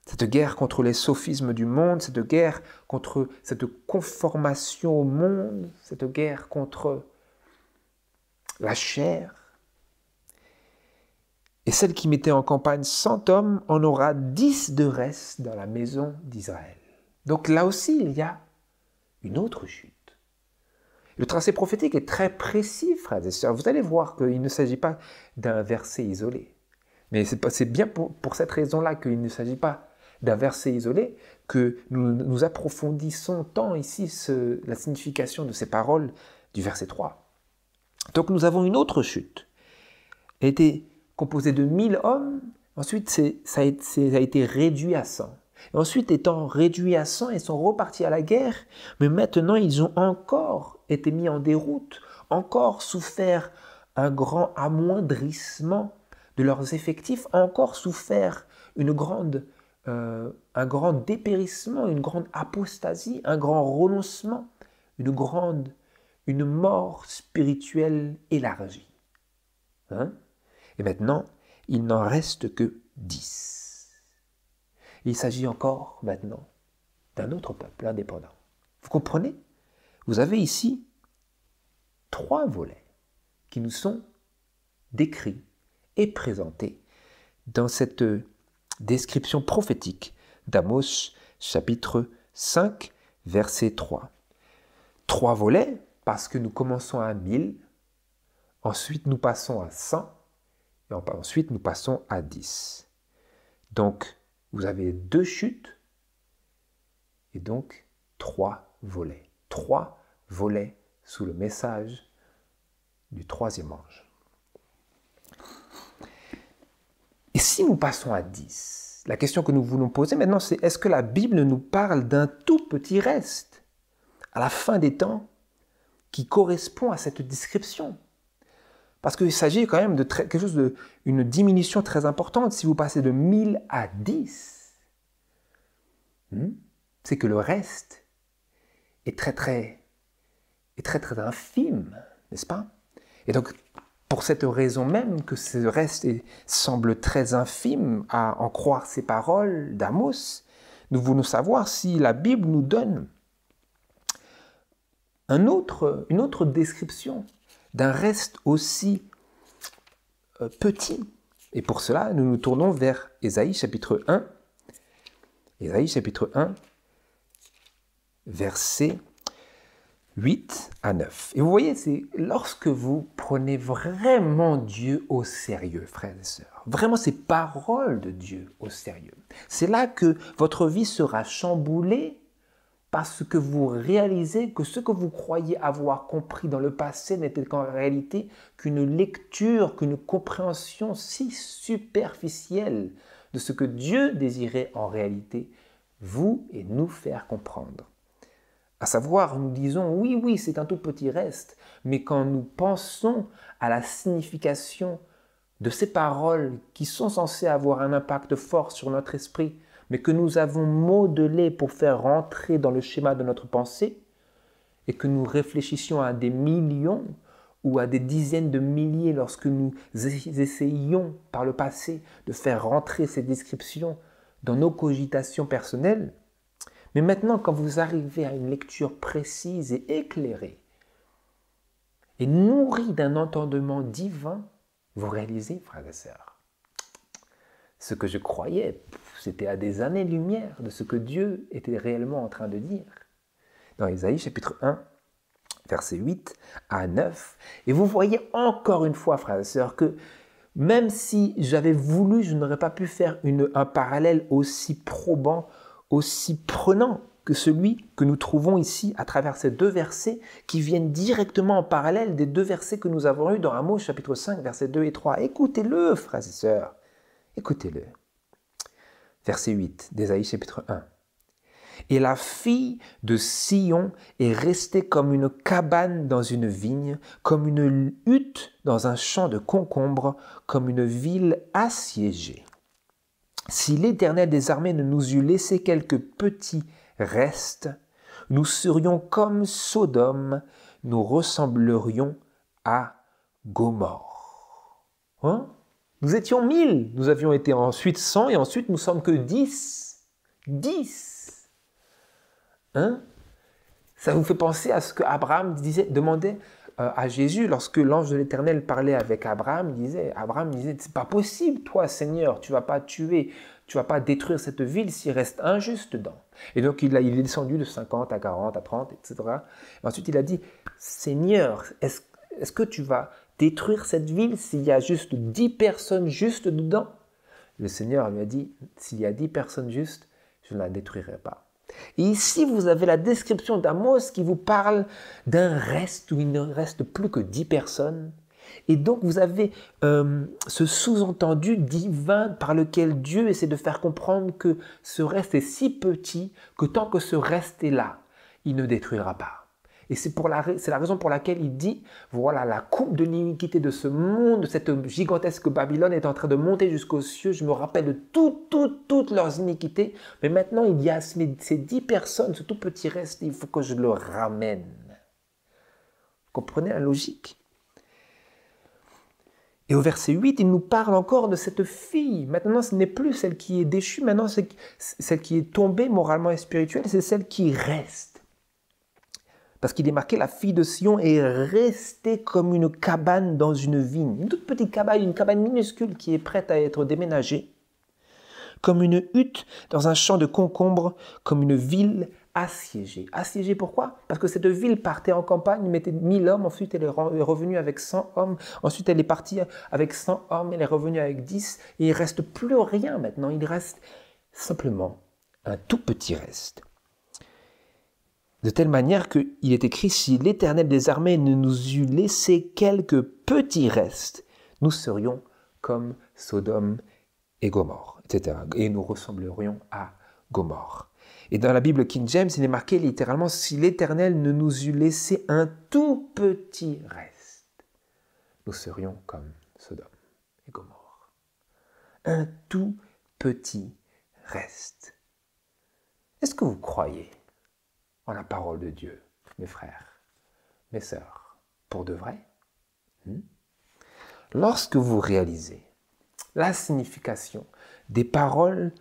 cette guerre contre les sophismes du monde, cette guerre contre cette conformation au monde, cette guerre contre la chair. Et celle qui mettait en campagne 100 hommes en aura 10 de reste dans la maison d'Israël. Donc là aussi, il y a une autre chute. Le tracé prophétique est très précis, frères et sœurs. Vous allez voir qu'il ne s'agit pas d'un verset isolé. Mais c'est bien pour cette raison-là qu'il ne s'agit pas d'un verset isolé que nous approfondissons tant ici la signification de ces paroles du verset 3. Donc nous avons une autre chute. Elle était composée de 1000 hommes, ensuite ça a été réduit à 100. Et ensuite, étant réduits à 100, ils sont repartis à la guerre, mais maintenant ils ont encore été mis en déroute, encore souffert un grand amoindrissement de leurs effectifs, encore souffert un grand dépérissement, une grande apostasie, un grand renoncement, une mort spirituelle élargie. Et maintenant, il n'en reste que 10. Il s'agit encore maintenant d'un autre peuple indépendant. Vous comprenez? Vous avez ici 3 volets qui nous sont décrits et présentés dans cette description prophétique d'Amos chapitre 5 verset 3. 3 volets parce que nous commençons à 1000, ensuite nous passons à 100 et ensuite nous passons à 10. Donc, vous avez 2 chutes et donc 3 volets. 3 volets sous le message du 3e ange. Et si nous passons à 10, la question que nous voulons poser maintenant, c'est est-ce que la Bible nous parle d'un tout petit reste à la fin des temps qui correspond à cette description? Parce qu'il s'agit quand même de quelque chose d'une diminution très importante. Si vous passez de 1000 à 10, c'est que le reste est très infime, n'est-ce pas? Et donc, pour cette raison même que ce reste semble très infime à en croire ces paroles d'Amos, nous voulons savoir si la Bible nous donne une autre description d'un reste aussi petit. Et pour cela, nous nous tournons vers Ésaïe chapitre 1. Ésaïe chapitre 1, versets 8 à 9. Et vous voyez, c'est lorsque vous prenez vraiment Dieu au sérieux, frères et sœurs, vraiment ces paroles de Dieu au sérieux, c'est là que votre vie sera chamboulée parce que vous réalisez que ce que vous croyez avoir compris dans le passé n'était qu'en réalité qu'une lecture, qu'une compréhension si superficielle de ce que Dieu désirait en réalité vous et nous faire comprendre. À savoir, nous disons, oui, c'est un tout petit reste, mais quand nous pensons à la signification de ces paroles qui sont censées avoir un impact fort sur notre esprit, mais que nous avons modelé pour faire rentrer dans le schéma de notre pensée, et que nous réfléchissions à des millions ou à des dizaines de milliers lorsque nous essayions par le passé de faire rentrer ces descriptions dans nos cogitations personnelles, mais maintenant, quand vous arrivez à une lecture précise et éclairée, et nourrie d'un entendement divin, vous réalisez, frères et sœurs, ce que je croyais, c'était à des années-lumière de ce que Dieu était réellement en train de dire. Dans Ésaïe chapitre 1, versets 8 à 9, et vous voyez encore une fois, frères et sœurs, que Même si j'avais voulu, je n'aurais pas pu faire un parallèle aussi probant, aussi prenant que celui que nous trouvons ici à travers ces deux versets qui viennent directement en parallèle des deux versets que nous avons eus dans Amos chapitre 5, versets 2 et 3. Écoutez-le, frères et sœurs, écoutez-le. Verset 8 d'Ésaïe chapitre 1. Et la fille de Sion est restée comme une cabane dans une vigne, comme une hutte dans un champ de concombres, comme une ville assiégée. Si l'Éternel des armées ne nous eût laissé quelques petits restes, nous serions comme Sodome, nous ressemblerions à Gomorrhe. Hein? Nous étions 1000, nous avions été ensuite 100 et ensuite nous sommes que 10. 10. Hein? Ça vous fait penser à ce que Abraham demandait à Jésus lorsque l'ange de l'Éternel parlait avec Abraham. Abraham disait, c'est pas possible, toi Seigneur, tu vas pas tuer, tu vas pas détruire cette ville s'il reste un juste dedans. Et donc il est descendu de 50 à 40 à 30, etc. Et ensuite il a dit, Seigneur, est-ce que tu vas détruire cette ville s'il y a juste 10 personnes justes dedans? Le Seigneur lui a dit, s'il y a 10 personnes justes, je ne la détruirai pas. Et ici, vous avez la description d'Amos qui vous parle d'un reste où il ne reste plus que 10 personnes. Et donc, vous avez ce sous-entendu divin par lequel Dieu essaie de faire comprendre que ce reste est si petit que tant que ce reste est là, il ne détruira pas. Et c'est la raison pour laquelle il dit, voilà, la coupe de l'iniquité de ce monde, de cette gigantesque Babylone est en train de monter jusqu'aux cieux. Je me rappelle de toutes leurs iniquités. Mais maintenant, il y a ces 10 personnes, ce tout petit reste, il faut que je le ramène. Vous comprenez la logique? Et au verset 8, il nous parle encore de cette fille. Maintenant, ce n'est plus celle qui est déchue, maintenant, c'est celle qui est tombée moralement et spirituelle, c'est celle qui reste. Parce qu'il est marqué, la fille de Sion est restée comme une cabane dans une vigne. Une toute petite cabane, une cabane minuscule qui est prête à être déménagée. Comme une hutte dans un champ de concombres, comme une ville assiégée. Assiégée pourquoi? Parce que cette ville partait en campagne, mettait 1000 hommes, ensuite elle est revenue avec 100 hommes, ensuite elle est partie avec 100 hommes, elle est revenue avec 10, et il ne reste plus rien maintenant, il reste simplement un tout petit reste. De telle manière qu'il est écrit, si l'Éternel des armées ne nous eût laissé quelques petits restes, nous serions comme Sodome et Gomorrhe, etc. Et nous ressemblerions à Gomorrhe. Et dans la Bible King James, il est marqué littéralement, si l'Éternel ne nous eût laissé un tout petit reste, nous serions comme Sodome et Gomorrhe. Un tout petit reste. Est-ce que vous croyez en la parole de Dieu, mes frères, mes sœurs, pour de vrai? Lorsque vous réalisez la signification des paroles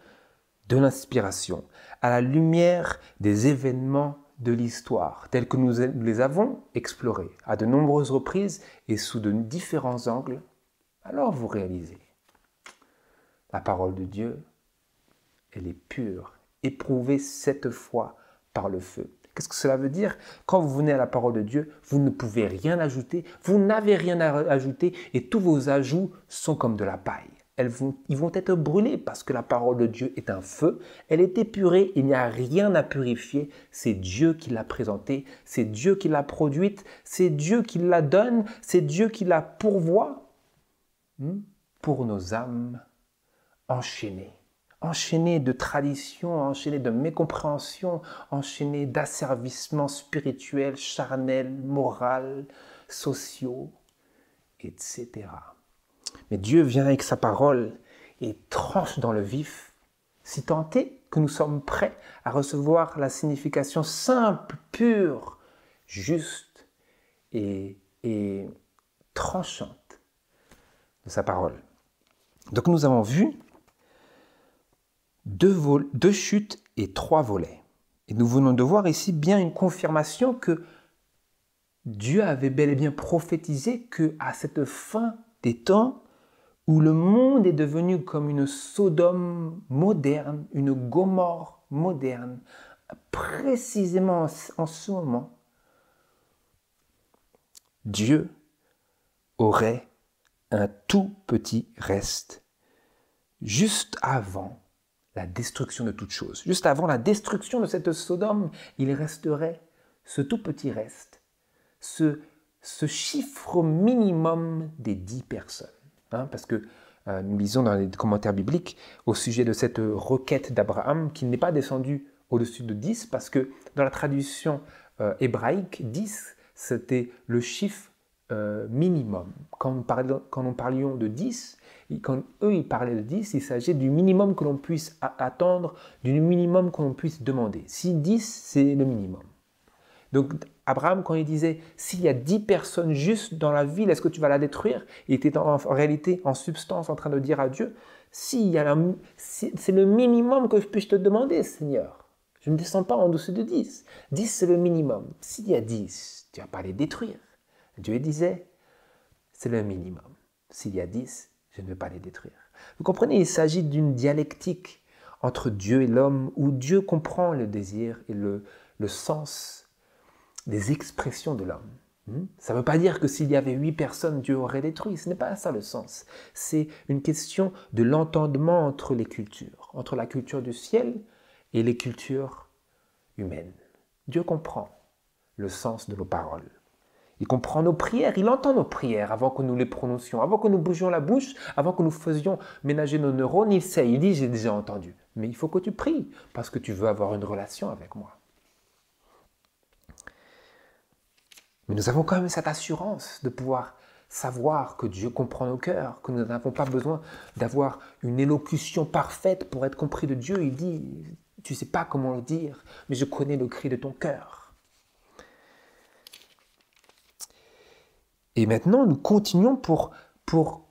de l'inspiration à la lumière des événements de l'histoire, tels que nous les avons explorés à de nombreuses reprises et sous de différents angles, alors vous réalisez, la parole de Dieu, elle est pure, éprouvée 7 fois par le feu. Qu'est-ce que cela veut dire? Quand vous venez à la parole de Dieu, vous ne pouvez rien ajouter, vous n'avez rien à ajouter et tous vos ajouts sont comme de la paille. Ils vont être brûlés parce que la parole de Dieu est un feu, elle est épurée, il n'y a rien à purifier, c'est Dieu qui l'a présentée, c'est Dieu qui l'a produite, c'est Dieu qui la donne, c'est Dieu qui la pourvoit pour nos âmes enchaînées. Enchaîné de traditions, enchaîné de mécompréhension, enchaîné d'asservissements spirituels, charnels, moraux, sociaux, etc. Mais Dieu vient avec sa parole et tranche dans le vif, si tant est que nous sommes prêts à recevoir la signification simple, pure, juste et tranchante de sa parole. Donc nous avons vu 2 chutes et 3 volets. Et nous venons de voir ici bien une confirmation que Dieu avait bel et bien prophétisé qu'à cette fin des temps, où le monde est devenu comme une Sodome moderne, une Gomorrhe moderne, précisément en ce moment, Dieu aurait un tout petit reste, juste avant la destruction de toute chose. Juste avant la destruction de cette Sodome, il resterait ce tout petit reste, ce chiffre minimum des 10 personnes. Parce que nous lisons dans les commentaires bibliques au sujet de cette requête d'Abraham qu'il n'est pas descendu au-dessus de 10 parce que dans la traduction hébraïque, 10 c'était le chiffre minimum. Quand nous parlions de 10, quand eux ils parlaient de 10, il s'agit du minimum que l'on puisse attendre, du minimum que l'on puisse demander. Si 10 c'est le minimum. Donc Abraham, quand il disait « s'il y a 10 personnes justes dans la ville, est-ce que tu vas la détruire ?» Il était en réalité, en substance, en train de dire à Dieu « c'est le minimum que je puisse te demander, Seigneur. Je ne descends pas en dessous de 10. 10, c'est le minimum. S'il y a 10, tu ne vas pas les détruire. » Dieu disait « c'est le minimum. S'il y a 10, je ne vais pas les détruire. » Vous comprenez, il s'agit d'une dialectique entre Dieu et l'homme où Dieu comprend le désir et le sens des expressions de l'homme. Ça ne veut pas dire que s'il y avait 8 personnes, Dieu aurait détruit. Ce n'est pas ça le sens. C'est une question de l'entendement entre les cultures, entre la culture du ciel et les cultures humaines. Dieu comprend le sens de nos paroles. Il comprend nos prières, il entend nos prières avant que nous les prononcions, avant que nous bougions la bouche, avant que nous faisions ménager nos neurones. Il sait, il dit, j'ai déjà entendu. Mais il faut que tu pries parce que tu veux avoir une relation avec moi. Mais nous avons quand même cette assurance de pouvoir savoir que Dieu comprend nos cœurs, que nous n'avons pas besoin d'avoir une élocution parfaite pour être compris de Dieu. Il dit, tu ne sais pas comment le dire, mais je connais le cri de ton cœur. Et maintenant, nous continuons pour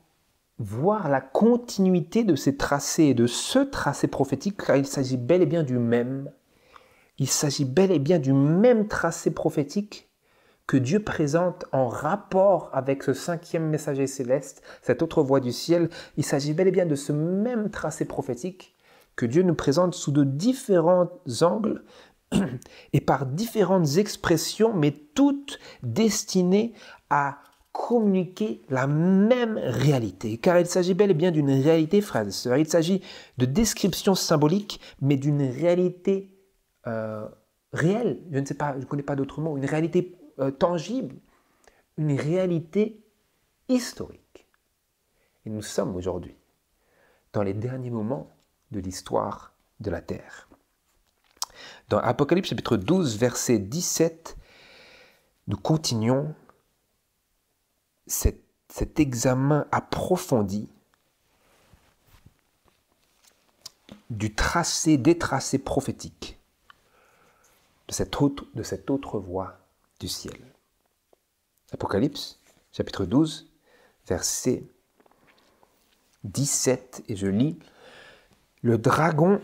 voir la continuité de ces tracés et de ce tracé prophétique, car il s'agit bel et bien du même. Il s'agit bel et bien du même tracé prophétique que Dieu présente en rapport avec ce 5e messager céleste, cette autre voix du ciel. Il s'agit bel et bien de ce même tracé prophétique que Dieu nous présente sous de différents angles et par différentes expressions, mais toutes destinées à communiquer la même réalité. Car il s'agit bel et bien d'une réalité, frères et sœurs. Il s'agit de descriptions symboliques, mais d'une réalité réelle. Je ne sais pas, je ne connais pas d'autres mots. Une réalité tangible, une réalité historique. Et nous sommes aujourd'hui dans les derniers moments de l'histoire de la Terre. Dans Apocalypse chapitre 12, verset 17, nous continuons cet examen approfondi du tracé, des tracés prophétiques de cette autre voie du ciel. Apocalypse, chapitre 12, verset 17, et je lis, le dragon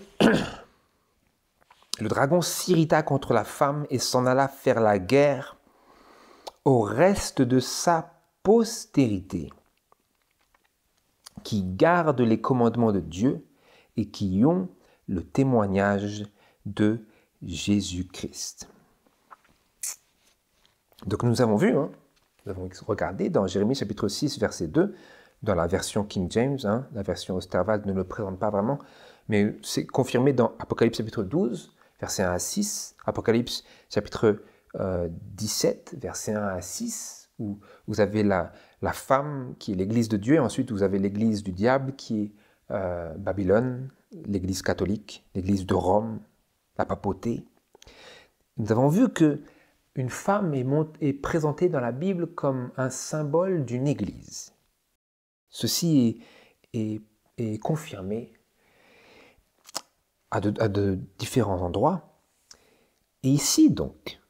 s'irrita contre la femme et s'en alla faire la guerre au reste de sa postérité, qui gardent les commandements de Dieu et qui ont le témoignage de Jésus-Christ. Donc nous avons vu, nous avons regardé dans Jérémie chapitre 6, verset 2, dans la version King James, la version Osterwald ne le présente pas vraiment, mais c'est confirmé dans Apocalypse chapitre 12, verset 1 à 6, Apocalypse chapitre 17, verset 1 à 6, où vous avez la femme qui est l'église de Dieu, et ensuite vous avez l'église du diable qui est Babylone, l'église catholique, l'église de Rome, la papauté. Nous avons vu que une femme est présentée dans la Bible comme un symbole d'une église. Ceci est confirmé à de différents endroits. Et ici donc,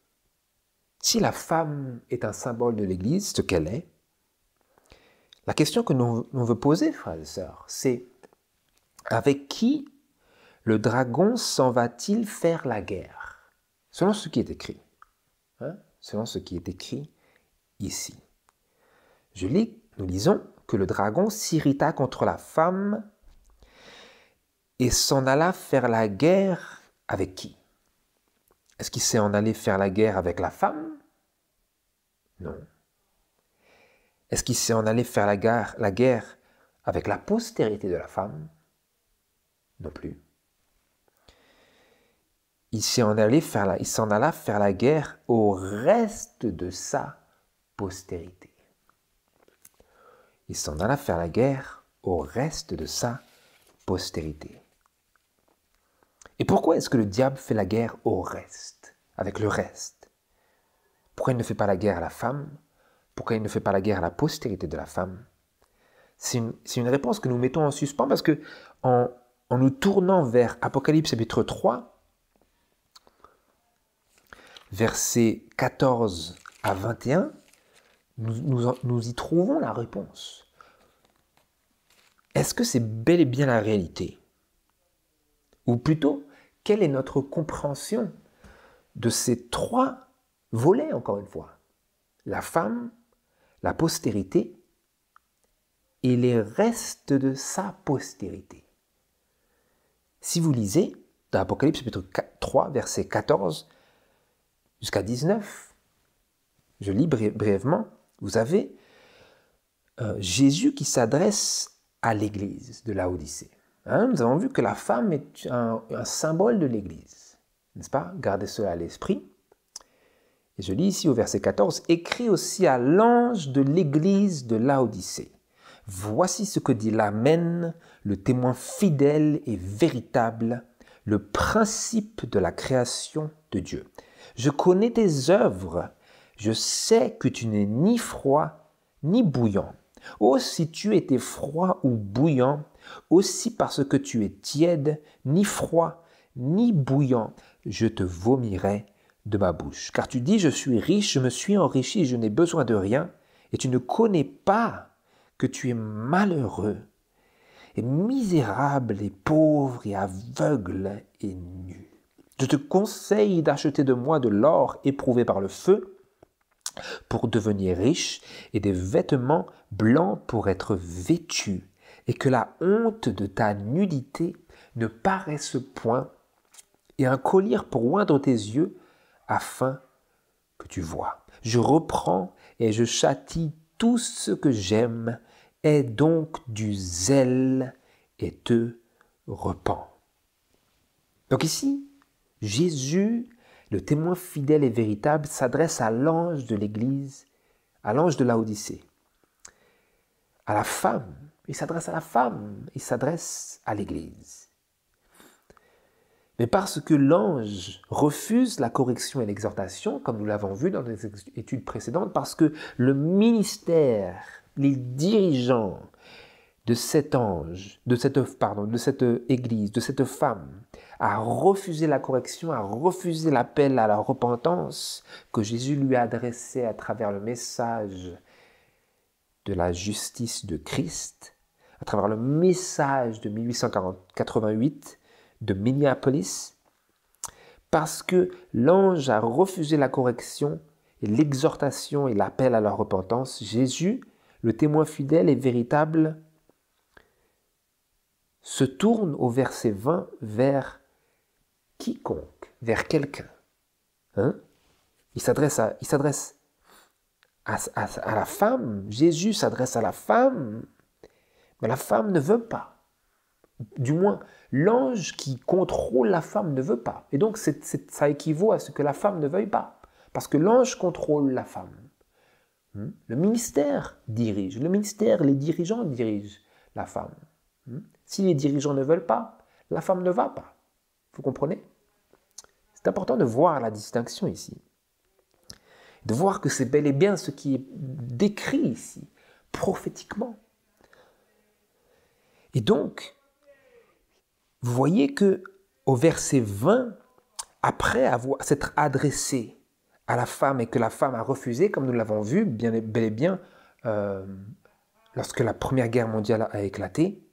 si la femme est un symbole de l'église, ce qu'elle est, la question que l'on veut poser, frères et sœurs, c'est avec qui le dragon s'en va-t-il faire la guerre? Selon ce qui est écrit. Selon ce qui est écrit ici. Nous lisons que le dragon s'irrita contre la femme et s'en alla faire la guerre avec qui? Est-ce qu'il s'est en allé faire la guerre avec la femme? Non. Est-ce qu'il s'en allait faire la guerre avec la postérité de la femme? Non plus. Il s'en alla faire la guerre au reste de sa postérité. Il s'en alla faire la guerre au reste de sa postérité. Et pourquoi est-ce que le diable fait la guerre au reste, avec le reste? Pourquoi il ne fait pas la guerre à la femme? Pourquoi il ne fait pas la guerre à la postérité de la femme? C'est une réponse que nous mettons en suspens parce que en nous tournant vers Apocalypse chapitre 3, versets 14 à 21, nous y trouvons la réponse. Est-ce que c'est bel et bien la réalité? Ou plutôt, quelle est notre compréhension de ces trois volets, encore une fois? La femme, la postérité et les restes de sa postérité. Si vous lisez dans Apocalypse chapitre 3, verset 14 jusqu'à 19, je lis brièvement, vous avez Jésus qui s'adresse à l'église de Laodicée. Nous avons vu que la femme est un symbole de l'église, n'est-ce pas? Gardez cela à l'esprit. Et je lis ici au verset 14, « Écrit aussi à l'ange de l'église de Laodicée. Voici ce que dit l'Amen, le témoin fidèle et véritable, le principe de la création de Dieu. Je connais tes œuvres, je sais que tu n'es ni froid ni bouillant. Oh, si tu étais froid ou bouillant, aussi parce que tu es tiède, ni froid ni bouillant, je te vomirai de ma bouche. Car tu dis, je suis riche, je me suis enrichi, je n'ai besoin de rien, et tu ne connais pas que tu es malheureux, et misérable, et pauvre, et aveugle, et nu. Je te conseille d'acheter de moi de l'or éprouvé par le feu, pour devenir riche, et des vêtements blancs pour être vêtu, et que la honte de ta nudité ne paraisse point, et un collier pour oindre tes yeux, afin que tu vois. Je reprends et je châtie tout ce que j'aime, aie donc du zèle et te repens. Donc ici, Jésus, le témoin fidèle et véritable, s'adresse à l'ange de l'Église, à l'ange de Laodicée, à la femme. Il s'adresse à la femme, il s'adresse à l'Église. Mais parce que l'ange refuse la correction et l'exhortation, comme nous l'avons vu dans les études précédentes, parce que le ministère, les dirigeants de cet ange, de cette église, de cette femme, a refusé la correction, a refusé l'appel à la repentance que Jésus lui a adressé à travers le message de la justice de Christ, à travers le message de 1888 de Minneapolis, parce que l'ange a refusé la correction et l'exhortation et l'appel à la repentance, Jésus, le témoin fidèle et véritable, se tourne au verset 20 vers quiconque, vers quelqu'un. Il s'adresse à la femme. Jésus s'adresse à la femme, mais la femme ne veut pas. Du moins, l'ange qui contrôle la femme ne veut pas. Et donc, ça équivaut à ce que la femme ne veuille pas. Parce que l'ange contrôle la femme. Le ministère dirige. Le ministère, les dirigeants dirigent la femme. Si les dirigeants ne veulent pas, la femme ne va pas. Vous comprenez? C'est important de voir la distinction ici. De voir que c'est bel et bien ce qui est décrit ici, prophétiquement. Et donc, vous voyez que au verset 20, après s'être adressé à la femme et que la femme a refusé, comme nous l'avons vu, bel et bien, lorsque la Première Guerre mondiale a éclaté,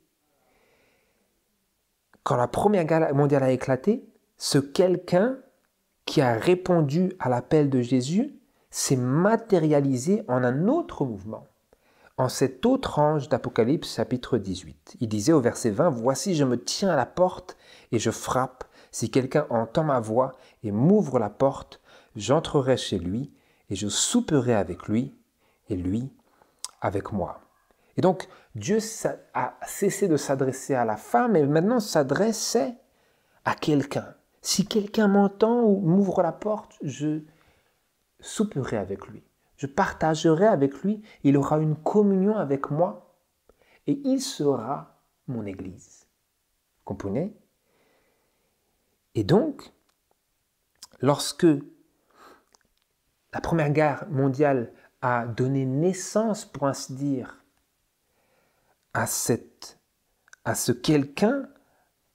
quand la Première Guerre mondiale a éclaté, ce quelqu'un qui a répondu à l'appel de Jésus s'est matérialisé en un autre mouvement, en cet autre ange d'Apocalypse chapitre 18. Il disait au verset 20, « Voici, je me tiens à la porte et je frappe. Si quelqu'un entend ma voix et m'ouvre la porte, j'entrerai chez lui et je souperai avec lui et lui avec moi. Et donc, Dieu a cessé de s'adresser à la femme et maintenant s'adressait à quelqu'un. Si quelqu'un m'entend ou m'ouvre la porte, je souperai avec lui. Je partagerai avec lui. Il aura une communion avec moi et il sera mon Église. Comprenez? Et donc, lorsque la Première Guerre mondiale a donné naissance, pour ainsi dire, à ce quelqu'un,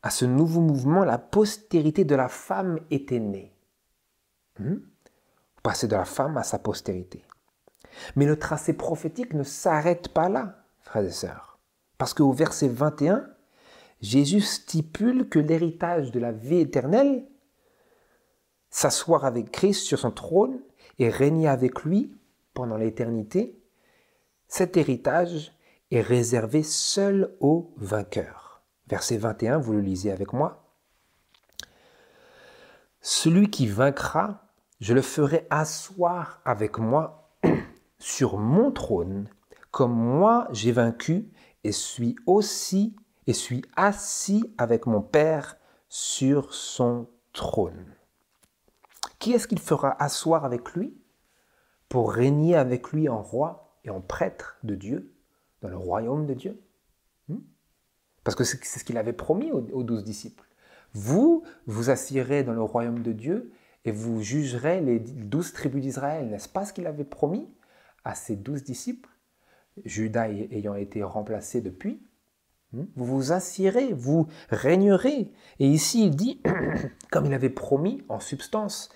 à ce nouveau mouvement, la postérité de la femme était née. Passer de la femme à sa postérité. Mais le tracé prophétique ne s'arrête pas là, frères et sœurs. Parce qu'au verset 21, Jésus stipule que l'héritage de la vie éternelle, s'asseoir avec Christ sur son trône et régner avec lui pendant l'éternité, cet héritage est réservé seul aux vainqueurs. Verset 21, vous le lisez avec moi. Celui qui vaincra, je le ferai asseoir avec moi sur mon trône, comme moi j'ai vaincu et suis assis avec mon Père sur son trône. Qui est-ce qu'il fera asseoir avec lui pour régner avec lui en roi et en prêtre de Dieu, dans le royaume de Dieu? Parce que c'est ce qu'il avait promis aux 12 disciples. Vous assiérez dans le royaume de Dieu et vous jugerez les 12 tribus d'Israël. N'est-ce pas ce qu'il avait promis à ses 12 disciples, Judas ayant été remplacé depuis? Vous vous assiérez, vous régnerez. Et ici, il dit, comme il avait promis en substance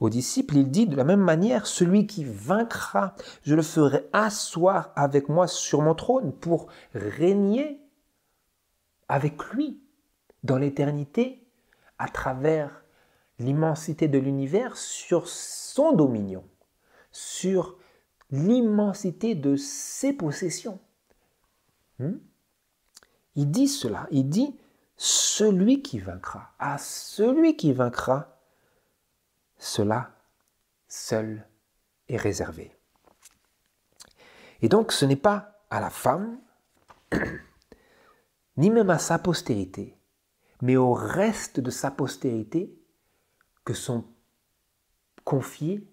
aux disciples, il dit de la même manière, celui qui vaincra, je le ferai asseoir avec moi sur mon trône pour régner avec lui dans l'éternité à travers l'immensité de l'univers sur son dominion, sur l'immensité de ses possessions. Il dit cela, il dit celui qui vaincra, à celui qui vaincra, cela seul est réservé. Et donc ce n'est pas à la femme, ni même à sa postérité, mais au reste de sa postérité que sont confiées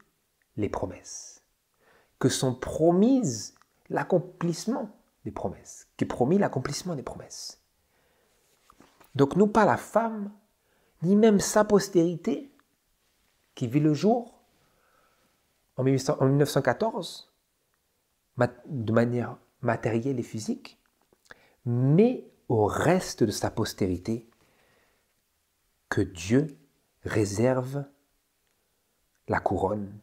les promesses, que sont promises l'accomplissement des promesses, qui est promis l'accomplissement des promesses. Donc non pas la femme, ni même sa postérité, qui vit le jour en 1914, de manière matérielle et physique, mais au reste de sa postérité que Dieu réserve la couronne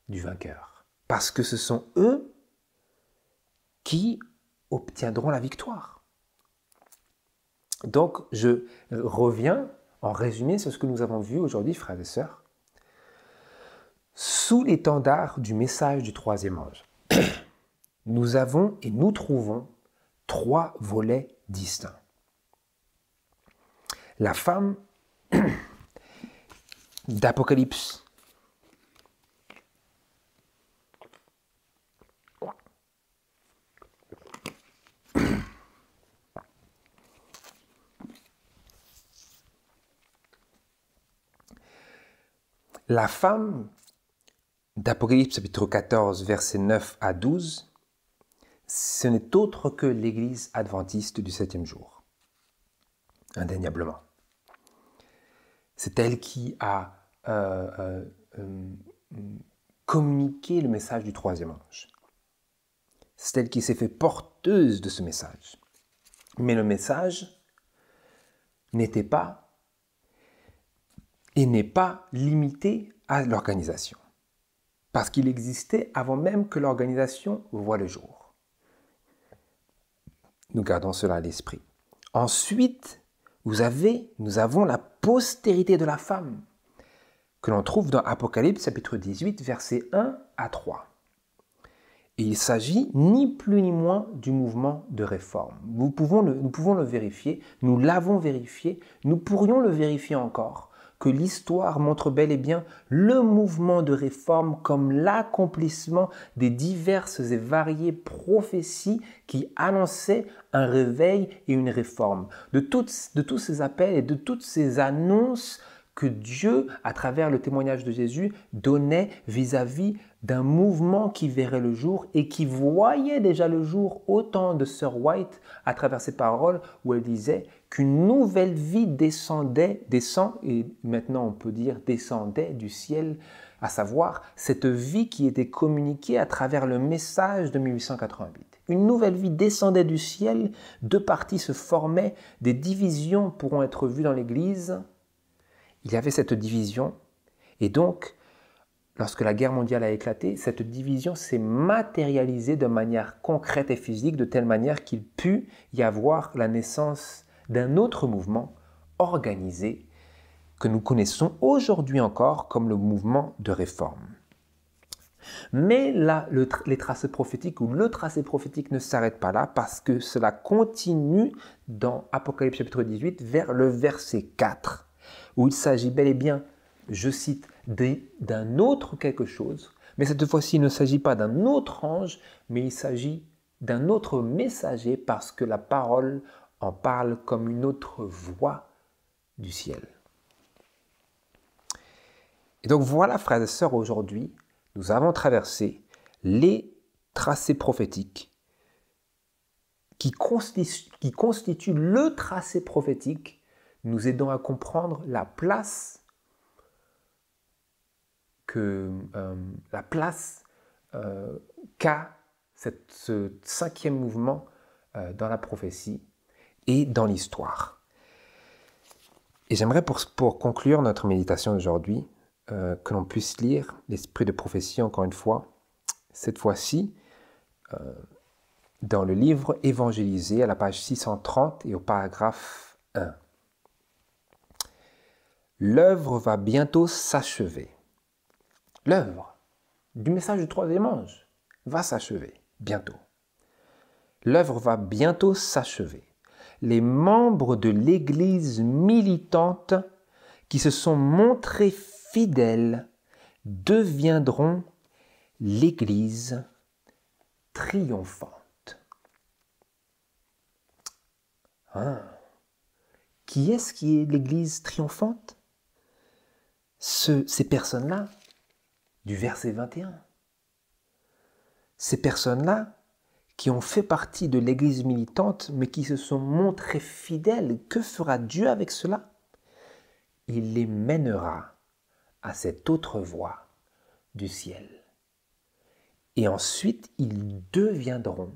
du vainqueur. Parce que ce sont eux qui obtiendront la victoire. Donc, je reviens en résumé sur ce que nous avons vu aujourd'hui, frères et sœurs. Sous l'étendard du message du troisième ange, nous avons et nous trouvons 3 volets distincts. La femme d'Apocalypse. La femme d'Apocalypse chapitre 14, versets 9 à 12, ce n'est autre que l'Église adventiste du 7e jour, indéniablement. C'est elle qui a communiqué le message du troisième ange. C'est elle qui s'est fait porteuse de ce message. Mais le message n'était pas et n'est pas limité à l'organisation. Parce qu'il existait avant même que l'organisation voie le jour. Nous gardons cela à l'esprit. Ensuite, nous avons la postérité de la femme, que l'on trouve dans Apocalypse chapitre 18, versets 1 à 3. Et il s'agit ni plus ni moins du mouvement de réforme. Nous pouvons le vérifier, nous l'avons vérifié, nous pourrions le vérifier encore que l'histoire montre bel et bien le mouvement de réforme comme l'accomplissement des diverses et variées prophéties qui annonçaient un réveil et une réforme. De tous ces appels et de toutes ces annonces que Dieu, à travers le témoignage de Jésus, donnait vis-à-vis d'un mouvement qui verrait le jour et qui voyait déjà le jour, autant de Sir White à travers ses paroles où elle disait qu'une nouvelle vie descend et maintenant on peut dire descendait du ciel, à savoir cette vie qui était communiquée à travers le message de 1888. Une nouvelle vie descendait du ciel, deux parties se formaient, des divisions pourront être vues dans l'Église. Il y avait cette division et donc, lorsque la guerre mondiale a éclaté, cette division s'est matérialisée de manière concrète et physique, de telle manière qu'il put y avoir la naissance d'un autre mouvement organisé que nous connaissons aujourd'hui encore comme le mouvement de réforme. Mais là, les tracés prophétiques ou le tracé prophétique ne s'arrête pas là parce que cela continue dans Apocalypse chapitre 18 vers le verset 4 où il s'agit bel et bien, je cite, d'un autre quelque chose, mais cette fois-ci il ne s'agit pas d'un autre ange, mais il s'agit d'un autre messager parce que la parole en parle comme une autre voix du ciel. Et donc voilà, frères et sœurs, aujourd'hui, nous avons traversé les tracés prophétiques qui constituent le tracé prophétique nous aidant à comprendre la place qu'a ce cinquième mouvement dans la prophétie et dans l'histoire. Et j'aimerais pour conclure notre méditation d'aujourd'hui que l'on puisse lire l'esprit de prophétie encore une fois, cette fois-ci dans le livre Évangélisé à la page 630 et au paragraphe 1. L'œuvre va bientôt s'achever. L'œuvre du message du troisième ange va s'achever bientôt. L'œuvre va bientôt s'achever. Les membres de l'Église militante qui se sont montrés fidèles deviendront l'Église triomphante. Qui est-ce qui est l'Église triomphante? Ces personnes-là, du verset 21. Ces personnes-là qui ont fait partie de l'Église militante, mais qui se sont montrées fidèles, que fera Dieu avec cela? Il les mènera à cette autre voie du ciel. Et ensuite, ils deviendront,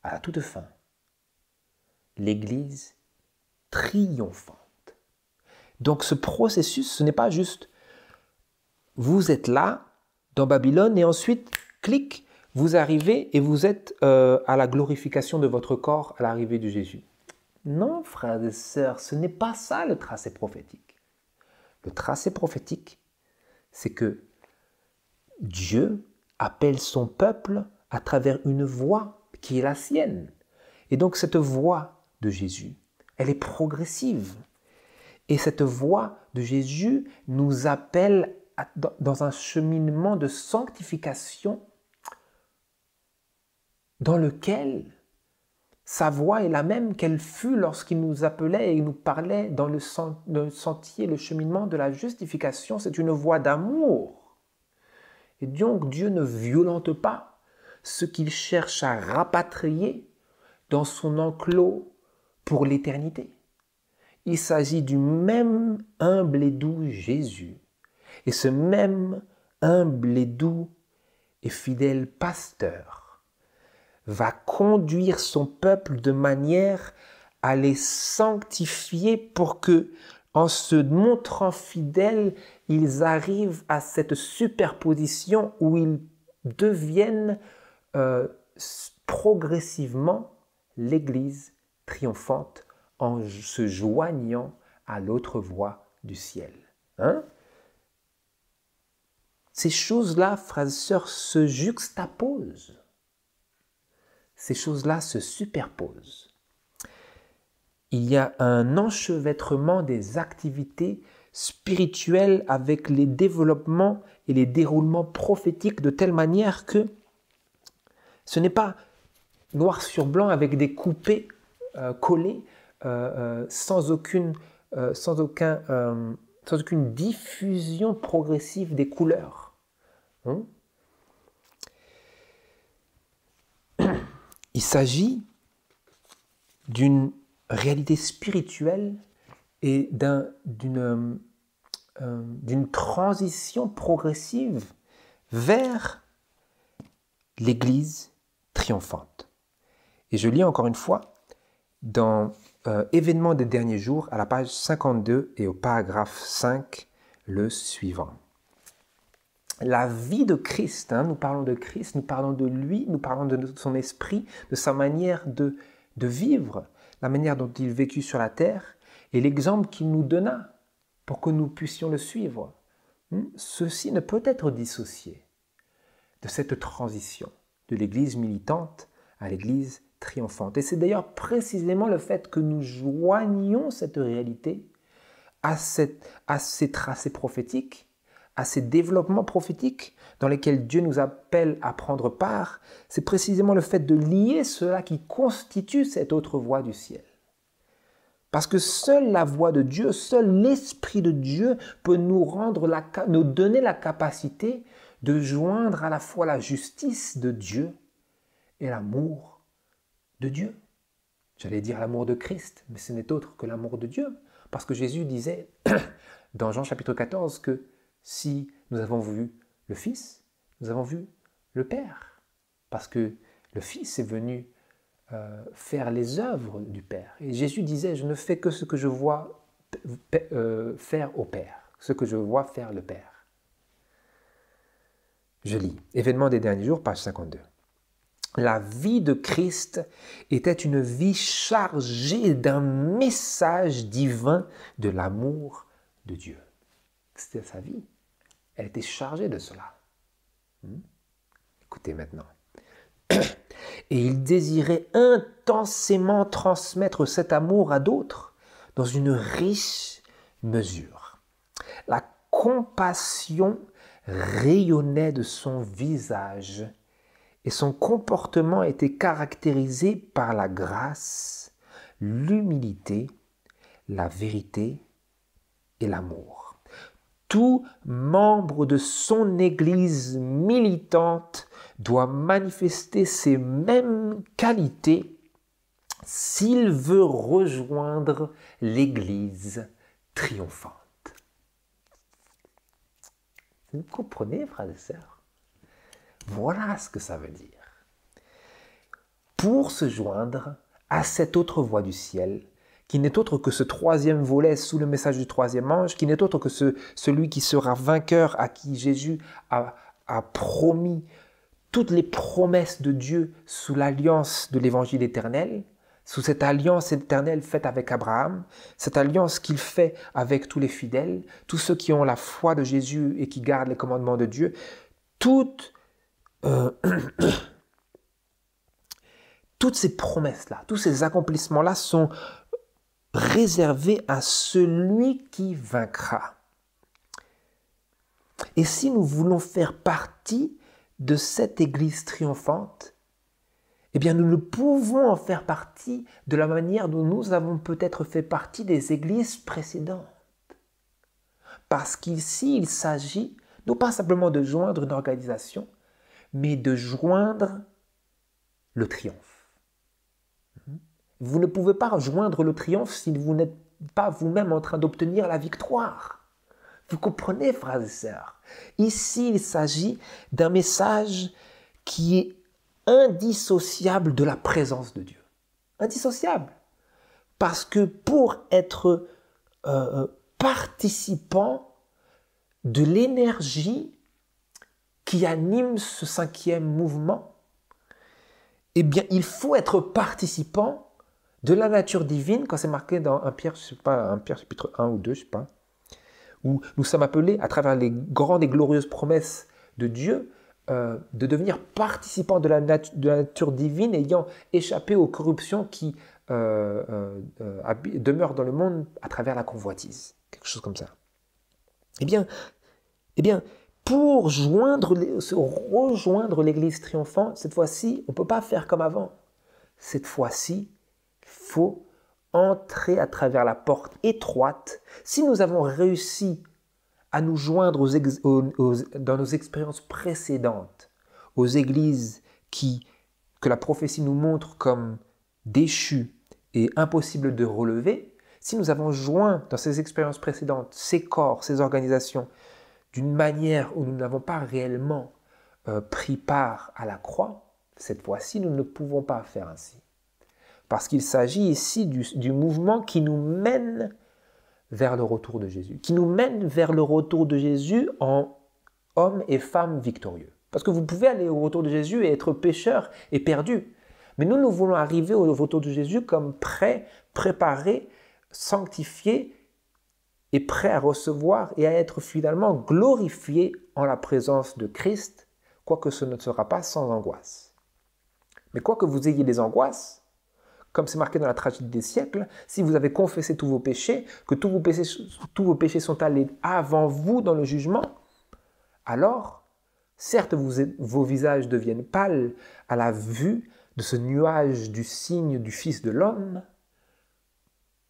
à la toute fin, l'Église triomphante. Donc ce processus, ce n'est pas juste vous êtes là, dans Babylone, et ensuite, clic, vous arrivez et vous êtes à la glorification de votre corps à l'arrivée de Jésus. Non, frères et sœurs, ce n'est pas ça le tracé prophétique. Le tracé prophétique, c'est que Dieu appelle son peuple à travers une voie qui est la sienne. Et donc cette voie de Jésus, elle est progressive. Et cette voie de Jésus nous appelle dans un cheminement de sanctification dans lequel sa voix est la même qu'elle fut lorsqu'il nous appelait et nous parlait dans le sentier, le cheminement de la justification. C'est une voie d'amour. Et donc Dieu ne violente pas ce qu'il cherche à rapatrier dans son enclos pour l'éternité. Il s'agit du même humble et doux Jésus. Et ce même humble et doux et fidèle pasteur va conduire son peuple de manière à les sanctifier pour que, en se montrant fidèles, ils arrivent à cette superposition où ils deviennent progressivement l'Église triomphante en se joignant à l'autre voie du ciel. Ces choses-là, frères et sœurs, se juxtaposent. Ces choses-là se superposent. Il y a un enchevêtrement des activités spirituelle avec les développements et les déroulements prophétiques de telle manière que ce n'est pas noir sur blanc avec des coupés collés sans aucune diffusion progressive des couleurs. Il s'agit d'une réalité spirituelle et d'une transition progressive vers l'Église triomphante. Et je lis encore une fois dans Événements des derniers jours, à la page 52 et au paragraphe 5, le suivant. La vie de Christ, nous parlons de Christ, nous parlons de lui, nous parlons de son esprit, de sa manière de vivre, la manière dont il vécut sur la terre et l'exemple qu'il nous donna pour que nous puissions le suivre. Ceci ne peut être dissocié de cette transition de l'Église militante à l'Église triomphante. Et c'est d'ailleurs précisément le fait que nous joignions cette réalité à ces tracés prophétiques, à ces développements prophétiques dans lesquels Dieu nous appelle à prendre part, c'est précisément le fait de lier cela qui constitue cette autre voie du ciel. Parce que seule la voix de Dieu, seul l'Esprit de Dieu peut nous donner la capacité de joindre à la fois la justice de Dieu et l'amour de Dieu. J'allais dire l'amour de Christ, mais ce n'est autre que l'amour de Dieu. Parce que Jésus disait dans Jean chapitre 14 que si nous avons vu le Fils, nous avons vu le Père. Parce que le Fils est venu faire les œuvres du Père. Et Jésus disait, je ne fais que ce que je vois faire au Père, ce que je vois faire le Père. Je lis, Événements des derniers jours, page 52. La vie de Christ était une vie chargée d'un message divin de l'amour de Dieu. C'était sa vie. Elle était chargée de cela. Écoutez maintenant. Et il désirait intensément transmettre cet amour à d'autres dans une riche mesure. La compassion rayonnait de son visage et son comportement était caractérisé par la grâce, l'humilité, la vérité et l'amour. Tout membre de son Église militante doit manifester ces mêmes qualités s'il veut rejoindre l'Église triomphante. Vous comprenez, frères et sœurs? Voilà ce que ça veut dire. Pour se joindre à cette autre voie du ciel, qui n'est autre que ce troisième volet sous le message du troisième ange, qui n'est autre que celui qui sera vainqueur, à qui Jésus a promis toutes les promesses de Dieu sous l'alliance de l'évangile éternel, sous cette alliance éternelle faite avec Abraham, cette alliance qu'il fait avec tous les fidèles, tous ceux qui ont la foi de Jésus et qui gardent les commandements de Dieu, toutes ces promesses-là, tous ces accomplissements-là sont réservés à celui qui vaincra. Et si nous voulons faire partie de cette Église triomphante, eh bien nous ne pouvons en faire partie de la manière dont nous avons peut-être fait partie des églises précédentes. Parce qu'ici, il s'agit non pas simplement de joindre une organisation, mais de joindre le triomphe. Vous ne pouvez pas joindre le triomphe si vous n'êtes pas vous-même en train d'obtenir la victoire. Vous comprenez, frères et sœurs? Ici, il s'agit d'un message qui est indissociable de la présence de Dieu. Indissociable. Parce que pour être participant de l'énergie qui anime ce cinquième mouvement, eh bien, il faut être participant de la nature divine, quand c'est marqué dans 1 Pierre, chapitre 1 ou 2, je ne sais pas, où nous sommes appelés, à travers les grandes et glorieuses promesses de Dieu, de devenir participants de la nature divine, ayant échappé aux corruptions qui demeurent dans le monde à travers la convoitise. Quelque chose comme ça. Eh bien, eh bien, pour rejoindre l'Église triomphante, cette fois-ci, on ne peut pas faire comme avant. Cette fois-ci, il faut entrer à travers la porte étroite. Si nous avons réussi à nous joindre dans nos expériences précédentes aux églises que la prophétie nous montre comme déchues et impossibles de relever, si nous avons joint dans ces expériences précédentes ces corps, ces organisations, d'une manière où nous n'avons pas réellement pris part à la croix, cette fois-ci, nous ne pouvons pas faire ainsi. Parce qu'il s'agit ici du mouvement qui nous mène vers le retour de Jésus, qui nous mène vers le retour de Jésus en hommes et femmes victorieux. Parce que vous pouvez aller au retour de Jésus et être pécheur et perdu. Mais nous voulons arriver au retour de Jésus comme prêts, préparés, sanctifiés et prêts à recevoir et à être finalement glorifiés en la présence de Christ, quoique ce ne sera pas sans angoisse. Mais quoi que vous ayez des angoisses, comme c'est marqué dans la tragédie des siècles, si vous avez confessé tous vos péchés, que tous vos péchés sont allés avant vous dans le jugement, alors, certes, vos visages deviennent pâles à la vue de ce nuage du signe du Fils de l'homme,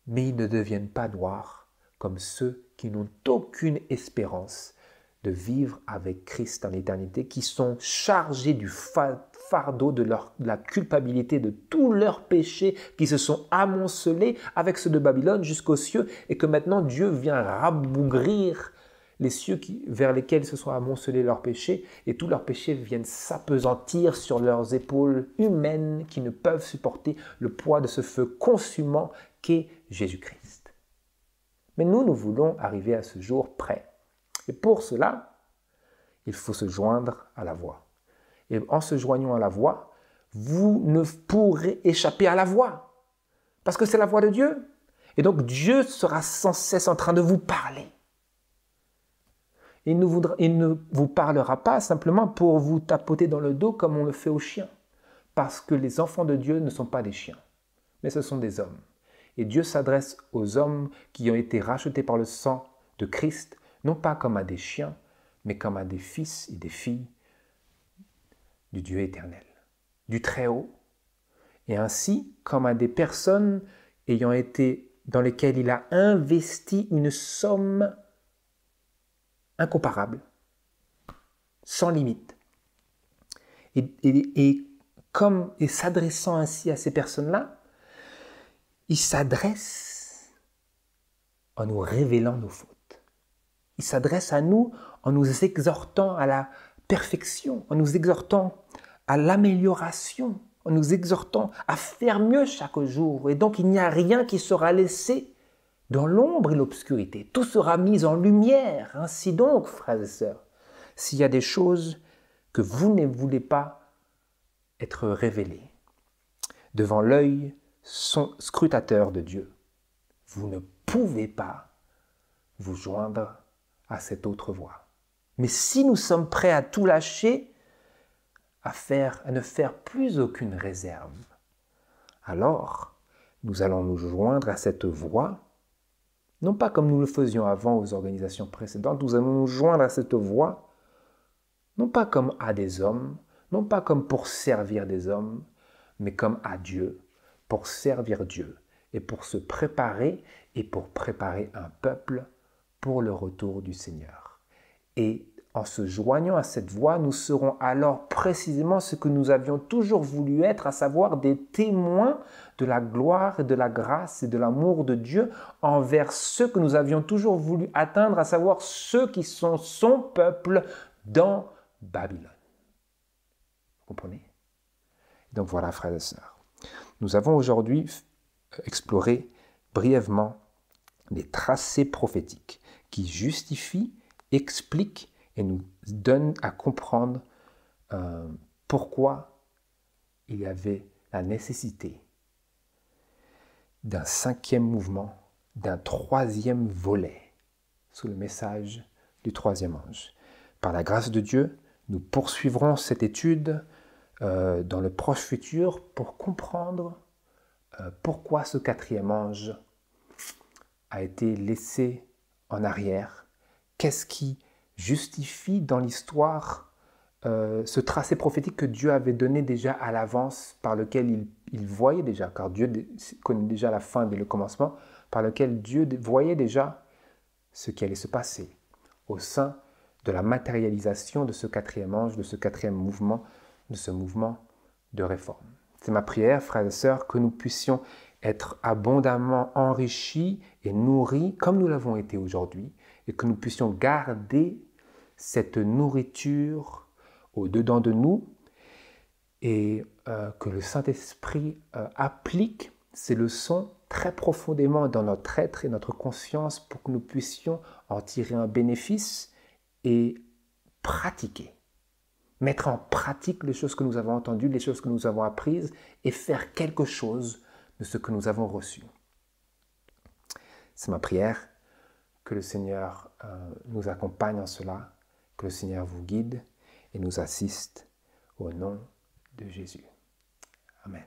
mais ils ne deviennent pas noirs comme ceux qui n'ont aucune espérance de vivre avec Christ en éternité, qui sont chargés du fardeau de la culpabilité de tous leurs péchés qui se sont amoncelés avec ceux de Babylone jusqu'aux cieux et que maintenant Dieu vient rabougrir les cieux vers lesquels se sont amoncelés leurs péchés et tous leurs péchés viennent s'apesantir sur leurs épaules humaines qui ne peuvent supporter le poids de ce feu consumant qu'est Jésus-Christ. Mais nous voulons arriver à ce jour prêt. Et pour cela, il faut se joindre à la voix. Et en se joignant à la voix, vous ne pourrez échapper à la voix. Parce que c'est la voix de Dieu. Et donc Dieu sera sans cesse en train de vous parler. Il ne vous parlera pas simplement pour vous tapoter dans le dos comme on le fait aux chiens. Parce que les enfants de Dieu ne sont pas des chiens, mais ce sont des hommes. Et Dieu s'adresse aux hommes qui ont été rachetés par le sang de Christ, non pas comme à des chiens, mais comme à des fils et des filles du Dieu éternel, du Très-Haut, et ainsi comme à des personnes dans lesquelles il a investi une somme incomparable, sans limite. Et s'adressant ainsi à ces personnes-là, il s'adresse en nous révélant nos fautes. Il s'adresse à nous en nous exhortant à la perfection, en nous exhortant à l'amélioration, en nous exhortant à faire mieux chaque jour. Et donc il n'y a rien qui sera laissé dans l'ombre et l'obscurité. Tout sera mis en lumière. Ainsi donc, frères et sœurs, s'il y a des choses que vous ne voulez pas être révélées devant l'œil scrutateur de Dieu, vous ne pouvez pas vous joindre à cette autre voie. Mais si nous sommes prêts à tout lâcher, à ne faire plus aucune réserve, alors nous allons nous joindre à cette voie, non pas comme nous le faisions avant aux organisations précédentes, nous allons nous joindre à cette voie, non pas comme à des hommes, non pas comme pour servir des hommes, mais comme à Dieu, pour servir Dieu et pour se préparer et pour préparer un peuple pour le retour du Seigneur. Et en se joignant à cette voie, nous serons alors précisément ce que nous avions toujours voulu être, à savoir des témoins de la gloire et de la grâce et de l'amour de Dieu envers ceux que nous avions toujours voulu atteindre, à savoir ceux qui sont son peuple dans Babylone. Vous comprenez? Donc voilà, frères et sœurs. Nous avons aujourd'hui exploré brièvement les tracés prophétiques qui justifient, expliquent et nous donnent à comprendre pourquoi il y avait la nécessité d'un 5e mouvement, d'un 3e volet sous le message du 3e ange. Par la grâce de Dieu, nous poursuivrons cette étude dans le proche futur pour comprendre pourquoi ce 4e ange a été laissé en arrière, qu'est-ce qui justifie dans l'histoire ce tracé prophétique que Dieu avait donné déjà à l'avance, par lequel il voyait déjà, car Dieu connaît déjà la fin dès le commencement, par lequel Dieu voyait déjà ce qui allait se passer au sein de la matérialisation de ce quatrième ange, de ce quatrième mouvement, de ce mouvement de réforme. C'est ma prière, frères et sœurs, que nous puissions être abondamment enrichis et nourris comme nous l'avons été aujourd'hui, et que nous puissions garder cette nourriture au-dedans de nous, et que le Saint-Esprit applique ces leçons très profondément dans notre être et notre conscience pour que nous puissions en tirer un bénéfice et pratiquer. Mettre en pratique les choses que nous avons entendues, les choses que nous avons apprises et faire quelque chose de ce que nous avons reçu. C'est ma prière, que le Seigneur nous accompagne en cela, que le Seigneur vous guide et nous assiste au nom de Jésus. Amen.